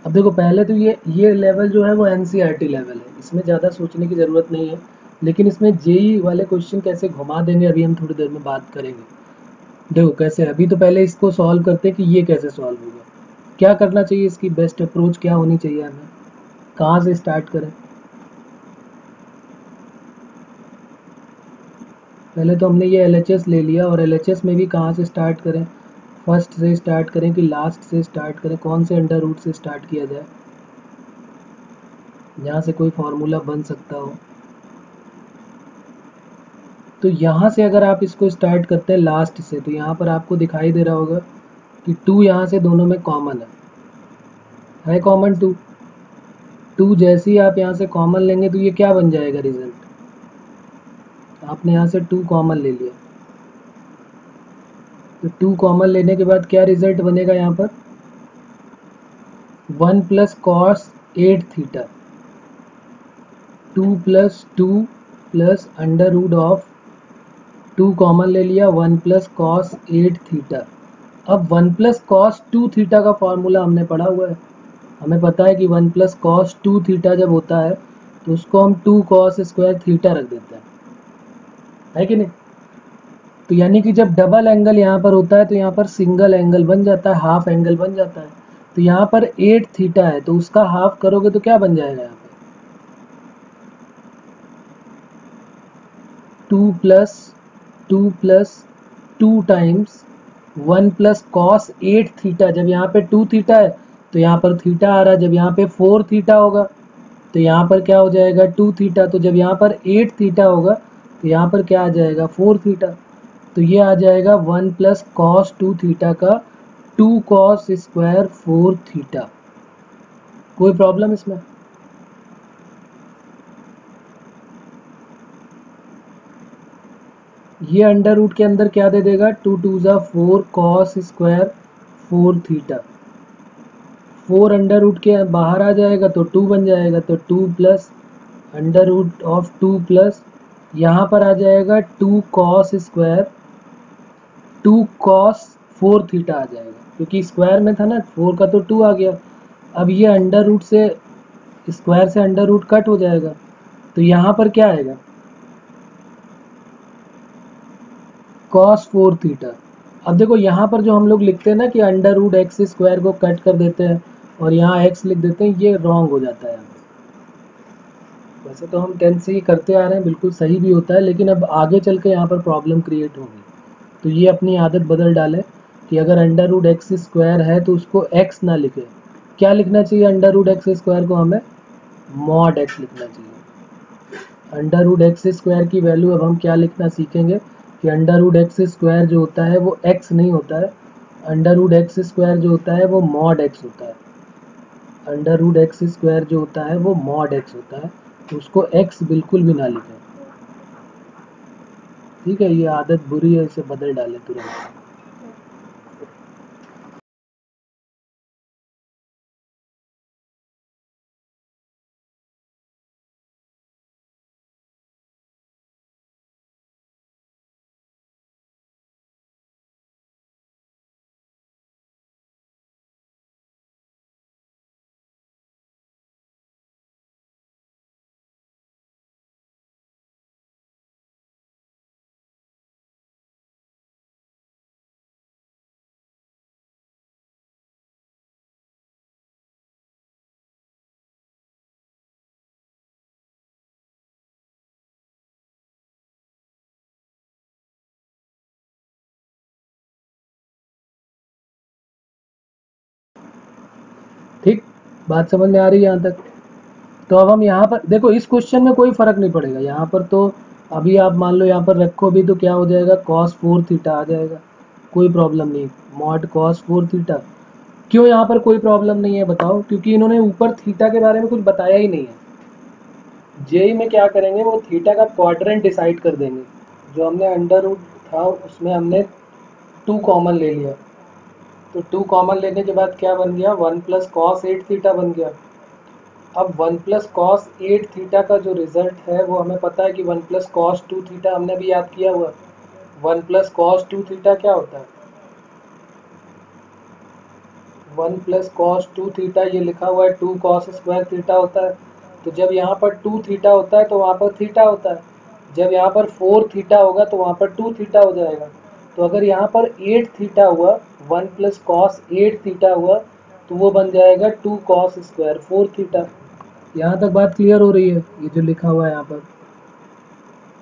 अब देखो पहले तो ये लेवल जो है वो एनसीईआरटी लेवल है, इसमें ज़्यादा सोचने की ज़रूरत नहीं है, लेकिन इसमें जेई वाले क्वेश्चन कैसे घुमा देंगे अभी हम थोड़ी देर में बात करेंगे। देखो कैसे, अभी तो पहले इसको सॉल्व करते हैं कि ये कैसे सॉल्व होगा, क्या करना चाहिए, इसकी बेस्ट अप्रोच क्या होनी चाहिए हमें, कहाँ से स्टार्ट करें। पहले तो हमने ये एलएचएस ले लिया, और एलएचएस में भी कहाँ से स्टार्ट करें, फर्स्ट से स्टार्ट करें कि लास्ट से स्टार्ट करें, कौन से अंडर रूट से स्टार्ट किया जाए जहाँ से कोई फार्मूला बन सकता हो। तो यहाँ से अगर आप इसको स्टार्ट करते हैं लास्ट से, तो यहाँ पर आपको दिखाई दे रहा होगा कि 2 यहाँ से दोनों में कॉमन है कॉमन 2। 2 जैसे ही आप यहाँ से कॉमन लेंगे तो ये क्या बन जाएगा रिजल्ट, आपने यहाँ से 2 कॉमन ले लिया, तो 2 कॉमन लेने के बाद क्या रिजल्ट बनेगा यहाँ पर, 1 plus cos 8 theta, 2 plus 2 plus under root of 2 common ले लिया, 1 प्लस कॉस 8 थीटा। अब 1 प्लस कॉस 2 थीटा का फॉर्मूला हमने पढ़ा हुआ है, हमें पता है कि 1 प्लस कॉस 2 थीटा जब होता है तो उसको हम 2 कॉस स्क्वायर थीटा रख देते हैं, है कि नहीं। तो यानी कि जब डबल एंगल यहाँ पर होता है तो यहाँ पर सिंगल एंगल बन जाता है, हाफ एंगल बन जाता है। तो यहाँ पर 8 थीटा है तो उसका हाफ करोगे तो क्या बन जाएगा यहाँ पे, 2 plus 2 times 1 plus cos 8 theta. जब यहाँ पे 2 थीटा है तो यहाँ पर थीटा आ रहा है, जब यहाँ पे 4 थीटा होगा तो यहाँ पर क्या हो जाएगा 2 थीटा, तो जब यहाँ पर 8 थीटा होगा तो यहाँ पर क्या आ जाएगा 4 थीटा। तो ये आ जाएगा 1 प्लस कॉस 2 थीटा का 2 कॉस स्क्वायर 4 थीटा। कोई प्रॉब्लम इसमें? ये अंडर रूट के अंदर क्या दे देगा, 2 टू ज़ा 4 cos square 4 theta, 4 under root के बाहर आ जाएगा तो 2 बन जाएगा, तो 2 plus under root of 2 plus यहाँ पर आ जाएगा 2 कॉस स्क्वायर 2 कॉस 4 थीटा आ जाएगा, क्योंकि स्क्वायर में था ना, 4 का तो 2 आ गया। अब ये अंडर रूट से स्क्वायर से अंडर रूट कट हो जाएगा, तो यहाँ पर क्या आएगा कॉस 4 थीटा। अब देखो यहाँ पर जो हम लोग लिखते हैं ना कि अंडर रूट एक्स स्क्वायर को कट कर देते हैं और यहाँ एक्स लिख देते हैं, ये रॉन्ग हो जाता है। वैसे तो हम 10 से ही करते आ रहे हैं, बिल्कुल सही भी होता है, लेकिन अब आगे चल के यहाँ पर प्रॉब्लम क्रिएट होगी। तो ये अपनी आदत बदल डालें कि अगर अंडर रूट एक्स स्क्वायर है तो उसको एक्स ना लिखें, क्या लिखना चाहिए अंडर रूट एक्स स्क्वायर को, हमें मॉड एक्स लिखना चाहिए। अंडर रूट एक्स स्क्वायर की वैल्यू अब हम क्या लिखना सीखेंगे कि अंडर रूट एक्स स्क्वायर जो होता है वो एक्स नहीं होता है, अंडर रूट एक्स स्क्वायर जो होता है वो मॉड एक्स होता है। अंडर रूट एक्स स्क्वायर जो होता है वो मॉड एक्स होता है, तो उसको एक्स बिल्कुल भी ना लिखें। ठीक है, ये आदत बुरी है, इसे बदल डालें तुरंत। ठीक, बात समझ में आ रही है यहाँ तक? तो अब हम यहाँ पर देखो, इस क्वेश्चन में कोई फर्क नहीं पड़ेगा यहाँ पर। तो अभी आप मान लो यहाँ पर रखो भी तो क्या हो जाएगा, cos 4 थीटा आ जाएगा, कोई प्रॉब्लम नहीं। मॉड cos 4 थीटा, क्यों यहाँ पर कोई प्रॉब्लम नहीं है बताओ? क्योंकि इन्होंने ऊपर थीटा के बारे में कुछ बताया ही नहीं है। जेई में क्या करेंगे, वो थीटा का क्वाड्रेंट डिसाइड कर देंगे। जो हमने अंडर रूट था उसमें हमने 2 कॉमन ले लिया, तो 2 कॉमन लेने के बाद क्या बन गया, 1 प्लस कॉस 8 थीटा बन गया। अब 1 प्लस कॉस 8 थीटा का जो रिजल्ट है वो हमें पता है कि 1 प्लस कॉस 2 थीटा, हमने भी याद किया हुआ। 1 प्लस कॉस 2 थीटा क्या होता है, 1 प्लस कॉस 2 थीटा ये लिखा हुआ है 2 कॉस स्क्वायर थीटा होता है। तो जब यहाँ पर 2 थीटा होता है तो वहाँ पर थीटा होता है। जब यहाँ पर 4 थीटा होगा तो वहाँ पर 2 थीटा हो जाएगा। तो अगर यहाँ पर 8 थीटा हुआ, 1 प्लस कॉस 8 थीटा हुआ, तो वो बन जाएगा 2 कॉस स्क्वायर 4 थीटा। यहाँ तक बात क्लियर हो रही है, ये जो लिखा हुआ है यहाँ पर?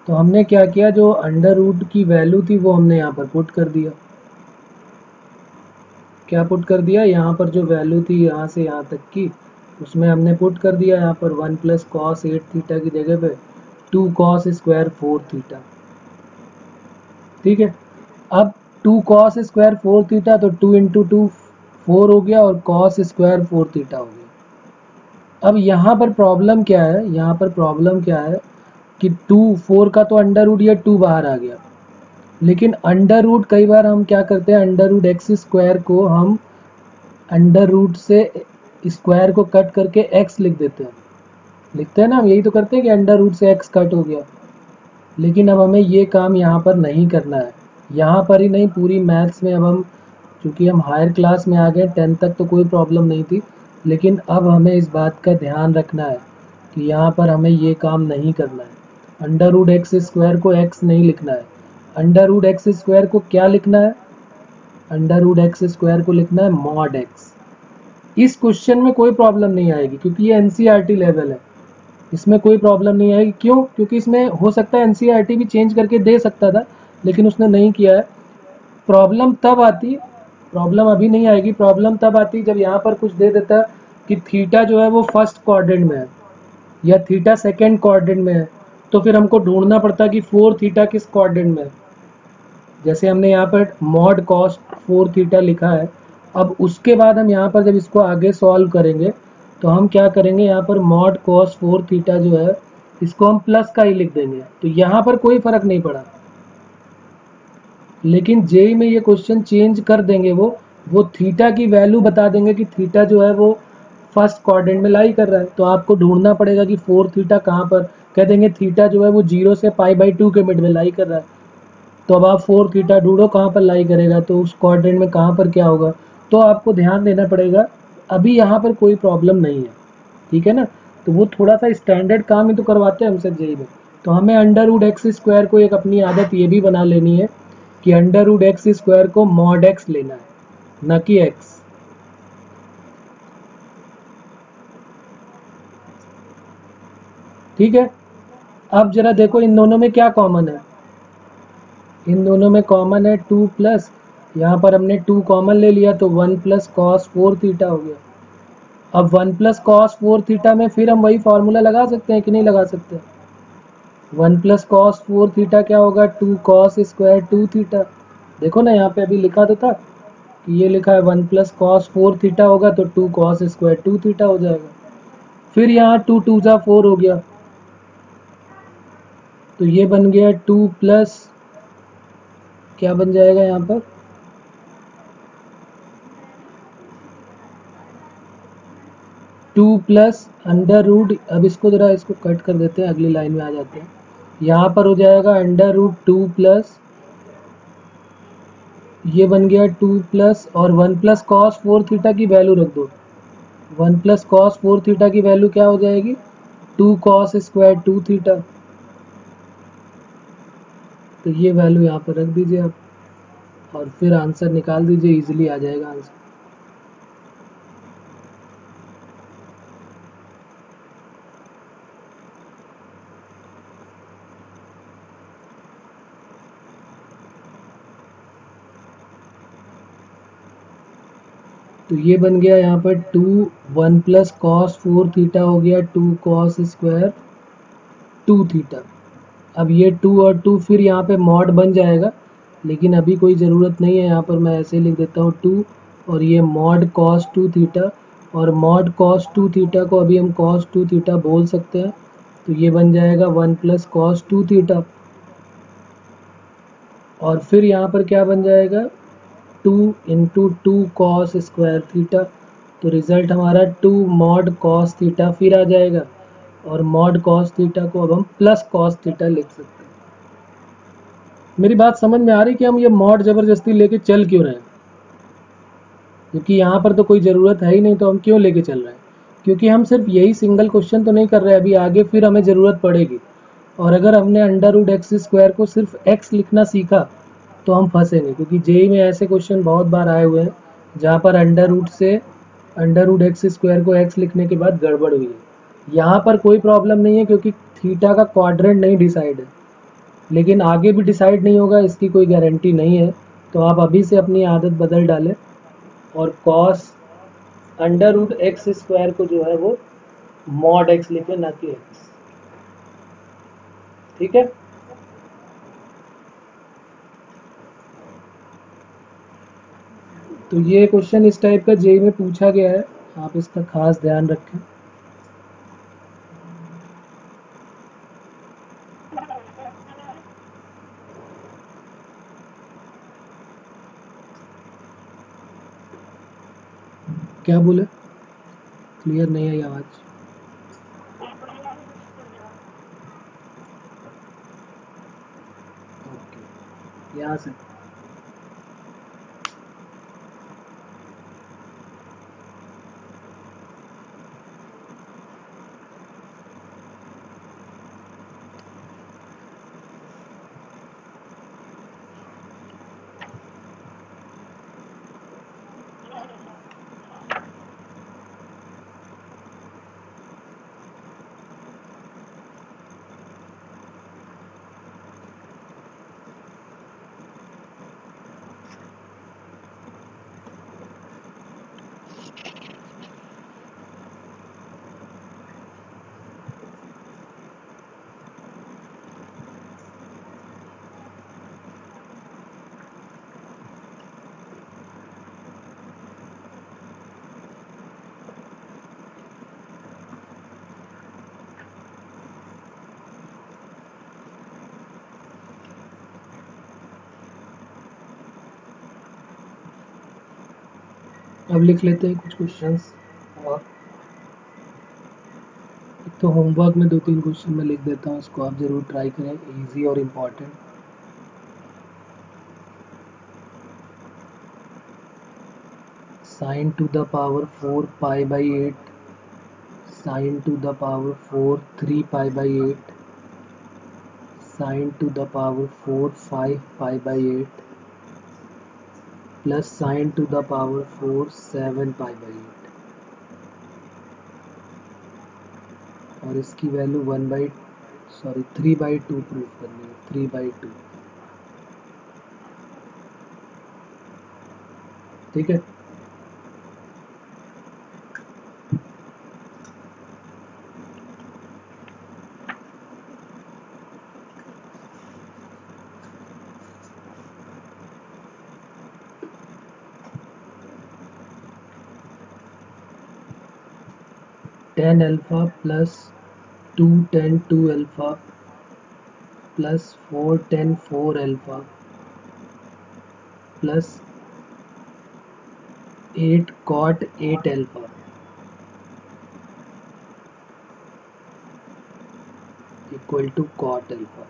तो हमने क्या किया, जो अंडर रूट की वैल्यू थी वो हमने यहाँ पर पुट कर दिया। क्या पुट कर दिया, यहाँ पर जो वैल्यू थी यहाँ से यहाँ तक की, उसमें हमने पुट कर दिया यहाँ पर 1 प्लस कॉस 8 थीटा की जगह पे 2 कॉस स्क्वायर 4 थीटा। ठीक है, अब 2 कॉस स्क्वायर 4 थीटा, तो 2 इंटू 2 4 हो गया, और कॉस स्क्वायर 4 थीटा हो गया। अब यहाँ पर प्रॉब्लम क्या है, यहाँ पर प्रॉब्लम क्या है कि 2 4 का तो अंडर रूट, ये 2 बाहर आ गया। लेकिन अंडर रूट कई बार हम क्या करते हैं, अंडर रूट एक्स स्क्वायर को हम अंडर रूट से स्क्वायर को कट करके एक्स लिख देते हैं। लिखते हैं ना हम, यही तो करते हैं कि अंडर रूट से एक्स कट हो गया। लेकिन अब हमें ये काम यहाँ पर नहीं करना है, यहाँ पर ही नहीं, पूरी मैथ्स में। अब हम चूँकि हम हायर क्लास में आ गए, 10th तक तो कोई प्रॉब्लम नहीं थी, लेकिन अब हमें इस बात का ध्यान रखना है कि यहाँ पर हमें ये काम नहीं करना है। अंडर रूट एक्स स्क्वायर को एक्स नहीं लिखना है, अंडर रूट एक्स स्क्वायर को क्या लिखना है, अंडर रूट एक्स स्क्वायर को लिखना है मॉड एक्स। इस क्वेश्चन में कोई प्रॉब्लम नहीं आएगी क्योंकि ये एनसीईआरटी लेवल है, इसमें कोई प्रॉब्लम नहीं आएगी। क्यों? क्योंकि इसमें हो सकता है एनसीईआरटी भी चेंज करके दे सकता था, लेकिन उसने नहीं किया है। प्रॉब्लम तब आती, प्रॉब्लम अभी नहीं आएगी, प्रॉब्लम तब आती जब यहाँ पर कुछ दे देता कि थीटा जो है वो फर्स्ट क्वाड्रेंट में है या थीटा सेकेंड क्वाड्रेंट में है, तो फिर हमको ढूंढना पड़ता कि 4 थीटा किस क्वाड्रेंट में है। जैसे हमने यहाँ पर मॉड कॉस 4 थीटा लिखा है। अब उसके बाद हम यहाँ पर जब इसको आगे सॉल्व करेंगे तो हम क्या करेंगे, यहाँ पर मॉड कॉस 4 थीटा जो है इसको हम प्लस का ही लिख देंगे, तो यहाँ पर कोई फर्क नहीं पड़ा। लेकिन जेई में ये क्वेश्चन चेंज कर देंगे, वो थीटा की वैल्यू बता देंगे कि थीटा जो है वो फर्स्ट क्वाड्रेंट में लाई कर रहा है। तो आपको ढूंढना पड़ेगा कि 4 थीटा कहाँ पर, कह देंगे थीटा जो है वो 0 से π/2 के मिड में लाई कर रहा है। तो अब आप 4 थीटा ढूंढो कहाँ पर लाई करेगा, तो उस क्वाड्रेंट में कहाँ पर क्या होगा, तो आपको ध्यान देना पड़ेगा। अभी यहाँ पर कोई प्रॉब्लम नहीं है, ठीक है ना? तो वो थोड़ा सा स्टैंडर्ड काम ही तो करवाते हैं हमसे जेई में। तो हमें अंडर रूट एक्स स्क्वायर को एक अपनी आदत ये भी बना लेनी है कि अंडर रूट एक्स स्क्वायर को मॉड एक्स लेना है, न कि एक्स। ठीक है, अब जरा देखो इन दोनों में क्या कॉमन है। इन दोनों में कॉमन है 2 प्लस, यहाँ पर हमने 2 कॉमन ले लिया तो 1 प्लस कॉस 4 थीटा हो गया। अब 1 प्लस कॉस 4 थीटा में फिर हम वही फॉर्मूला लगा सकते हैं कि नहीं लगा सकते? 1 प्लस कॉस 4 थीटा क्या होगा, 2 कॉस स्क्वायर 2 थीटा। देखो ना यहाँ पे अभी लिखा तो था कि ये लिखा है 1 प्लस कॉस 4 थीटा होगा तो 2 कॉस स्क्वायर 2 थीटा हो जाएगा। फिर यहाँ 2 2 जा 4 हो गया, तो ये बन गया 2 प्लस, क्या बन जाएगा यहाँ पर, 2 प्लस अंडर रूट, अब इसको जरा इसको कट कर देते हैं, अगली लाइन में आ जाते हैं। यहाँ पर हो जाएगा अंडर रूट 2 प्लस, ये बन गया 2 प्लस, और 1 प्लस कॉस 4 थीटा की वैल्यू रख दो। 1 प्लस कॉस 4 थीटा की वैल्यू क्या हो जाएगी, 2 कॉस स्क्वायर 2 थीटा। तो ये वैल्यू यहाँ पर रख दीजिए आप, और फिर आंसर निकाल दीजिए, इजीली आ जाएगा आंसर। तो ये बन गया यहाँ पर 1 प्लस कॉस 4 थीटा हो गया 2 कॉस स्क्वायर 2 थीटा। अब ये 2 और 2 फिर यहाँ पे मॉड बन जाएगा, लेकिन अभी कोई ज़रूरत नहीं है, यहाँ पर मैं ऐसे लिख देता हूँ 2 और ये मॉड कॉस 2 थीटा, और मॉड कॉस 2 थीटा को अभी हम कॉस 2 थीटा बोल सकते हैं, तो ये बन जाएगा 1 प्लस कॉस 2 थीटा। और फिर यहाँ पर क्या बन जाएगा 2 इंटू 2 कॉस स्क्वायर थीटा, तो रिजल्ट हमारा 2 मॉड कॉस थीटा फिर आ जाएगा, और मॉड कॉस थीटा को अब हम प्लस कॉस थीटा लिख सकते हैं। मेरी बात समझ में आ रही कि हम ये मॉड ज़बरदस्ती लेके चल क्यों रहे हैं? क्योंकि यहाँ पर तो कोई ज़रूरत है ही नहीं, तो हम क्यों लेके चल रहे हैं? क्योंकि हम सिर्फ यही सिंगल क्वेश्चन तो नहीं कर रहे हैं, अभी आगे फिर हमें ज़रूरत पड़ेगी। और अगर हमने अंडर रूट एक्स स्क्वायर को सिर्फ एक्स लिखना सीखा तो हम फंसेंगे, क्योंकि जेई में ऐसे क्वेश्चन बहुत बार आए हुए हैं जहाँ पर अंडर रूट एक्स स्क्वायर को एक्स लिखने के बाद गड़बड़ हुई है। यहाँ पर कोई प्रॉब्लम नहीं है, क्योंकि थीटा का क्वाड्रेंट नहीं डिसाइड है, लेकिन आगे भी डिसाइड नहीं होगा इसकी कोई गारंटी नहीं है। तो आप अभी से अपनी आदत बदल डालें और cos under root X square को जो है वो मॉड एक्स लिखें, ना कि एक्स। ठीक है। तो ये क्वेश्चन इस टाइप का जेई में पूछा गया है, आप इसका खास ध्यान रखें। क्या बोले? क्लियर नहीं है आवाज। ओके, यहाँ से अब लिख लेते हैं कुछ क्वेश्चंस। और एक तो होमवर्क में 2-3 क्वेश्चन मैं लिख देता हूँ, इसको आप ज़रूर ट्राई करें, इजी और important. Sign to the power 4 pi by 8, sign to the power 4 3 pi by 8, sign to the power 4 5 pi by 8, plus sign to the power 4 7 pi by 8, और इसकी वैल्यू 3/2 प्रूफ करनी है, 3/2। ठीक है। Tan alpha plus 2 tan 2 alpha plus 4 tan 4 alpha plus 8 cot 8 alpha equal to cot alpha.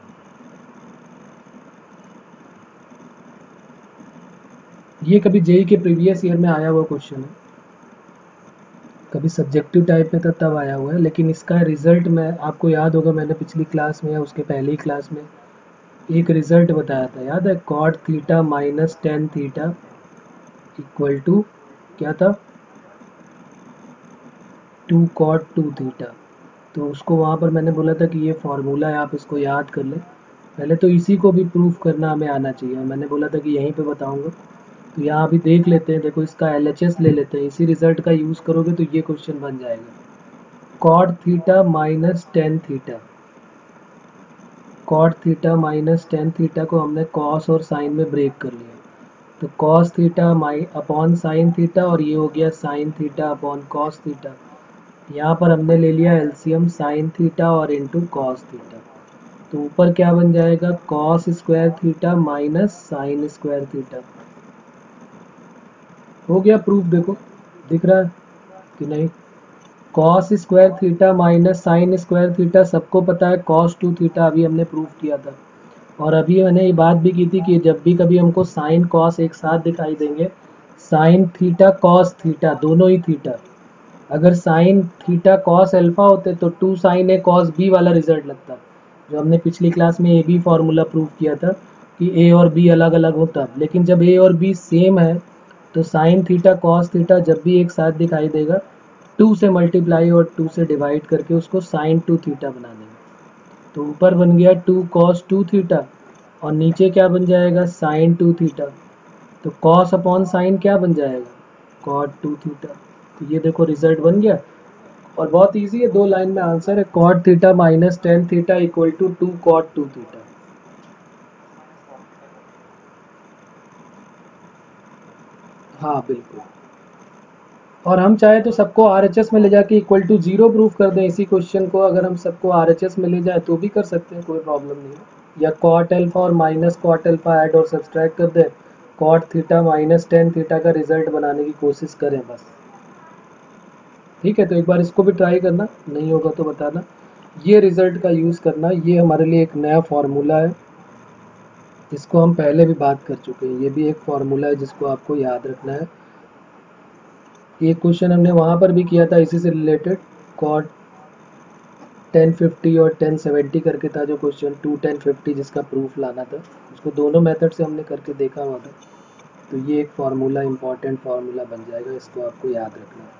ये कभी JEE के previous year में आया हुआ क्वेश्चन है, कभी सब्जेक्टिव टाइप में तब आया हुआ है, लेकिन इसका रिजल्ट मैं आपको याद होगा, मैंने पिछली क्लास में या उसके पहली क्लास में एक रिजल्ट बताया था, याद है? cot theta minus tan theta equal to क्या था? 2 cot 2 थीटा। तो उसको वहाँ पर मैंने बोला था कि ये फार्मूला है, आप इसको याद कर लें। पहले तो इसी को भी प्रूफ करना हमें आना चाहिए, मैंने बोला था कि यहीं पे बताऊंगा। तो यहाँ अभी देख लेते हैं, देखो इसका LHS ले लेते हैं, इसी रिजल्ट का यूज़ करोगे तो ये क्वेश्चन बन जाएगा। Cot theta minus tan theta, cot theta minus tan theta को हमने कॉस और साइन में ब्रेक कर लिया, तो कॉस थीटा माइ अपॉन साइन थीटा, और ये हो गया sine theta upon cos theta. यहाँ पर हमने ले लिया एलसीएम साइन थीटा और इंटू कॉस थीटा, तो ऊपर क्या बन जाएगा, cos square theta minus sign square theta. हो गया प्रूफ, देखो दिख रहा है कि नहीं। Cos square theta minus sign square theta, सबको पता है कॉस टू थीटा, अभी हमने प्रूफ किया था। और अभी मैंने ये बात भी की थी कि जब भी कभी हमको साइन कॉस एक साथ दिखाई देंगे, साइन थीटा कॉस थीटा दोनों ही थीटा, अगर साइन थीटा कॉस अल्फा होते तो two sine A cos B वाला रिजल्ट लगता, जो हमने पिछली क्लास में ए बी फार्मूला प्रूव किया था कि ए और बी अलग अलग होता। लेकिन जब ए और बी सेम है तो साइन थीटा कॉस थीटा जब भी एक साथ दिखाई देगा, टू से मल्टीप्लाई और टू से डिवाइड करके उसको साइन टू थीटा बना देंगे। तो ऊपर बन गया टू कॉस टू थीटा, और नीचे क्या बन जाएगा, साइन टू थीटा। तो कॉस अपॉन साइन क्या बन जाएगा, कॉट टू थीटा। तो ये देखो रिजल्ट बन गया, और बहुत इजी है, दो लाइन में आंसर है, cot theta minus tan theta equal to two cot two theta. हाँ बिल्कुल, और हम चाहे तो सबको RHS में ले जाके इक्वल टू जीरो प्रूफ कर दें, इसी क्वेश्चन को अगर हम सबको RHS में ले जाए तो भी कर सकते हैं, कोई प्रॉब्लम नहीं है। या कॉट अल्फा और माइनस कॉट अल्फा ऐड और सब्सट्रैक्ट कर दें, cot theta minus tan theta का रिजल्ट बनाने की कोशिश करें बस। ठीक है, तो एक बार इसको भी ट्राई करना, नहीं होगा तो बताना। ये रिजल्ट का यूज़ करना, ये हमारे लिए एक नया फार्मूला है, जिसको हम पहले भी बात कर चुके हैं। ये भी एक फार्मूला है जिसको आपको याद रखना है। ये क्वेश्चन हमने वहाँ पर भी किया था इसी से रिलेटेड, कॉट 1050 और 1070 करके था जो क्वेश्चन, 2 10 50 जिसका प्रूफ लाना था, उसको दोनों मेथड से हमने करके देखा हुआ था। तो ये एक फार्मूला, इंपॉर्टेंट फार्मूला बन जाएगा, इसको आपको याद रखना है।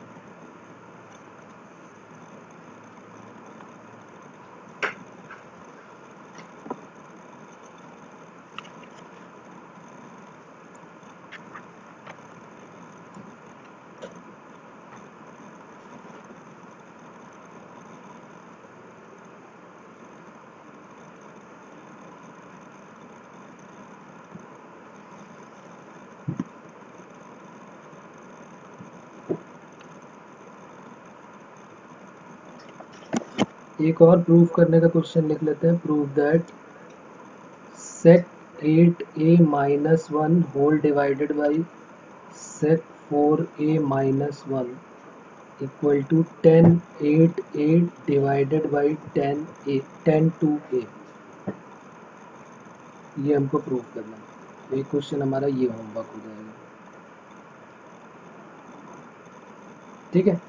एक और प्रूफ करने का क्वेश्चन लिख लेते हैं, prove that sec 8a minus 1 whole divided by sec 4a minus 1 equal to 10 8a divided by 10a 10 2a। ये हमको प्रूव करना है, ये क्वेश्चन हमारा ये होमवर्क हो जाएगा। ठीक है,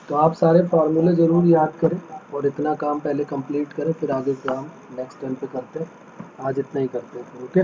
तो आप सारे फार्मूले ज़रूर याद करें और इतना काम पहले कंप्लीट करें, फिर आगे काम नेक्स्ट टाइम पे करते हैं। आज इतना ही करते हैं, ओके।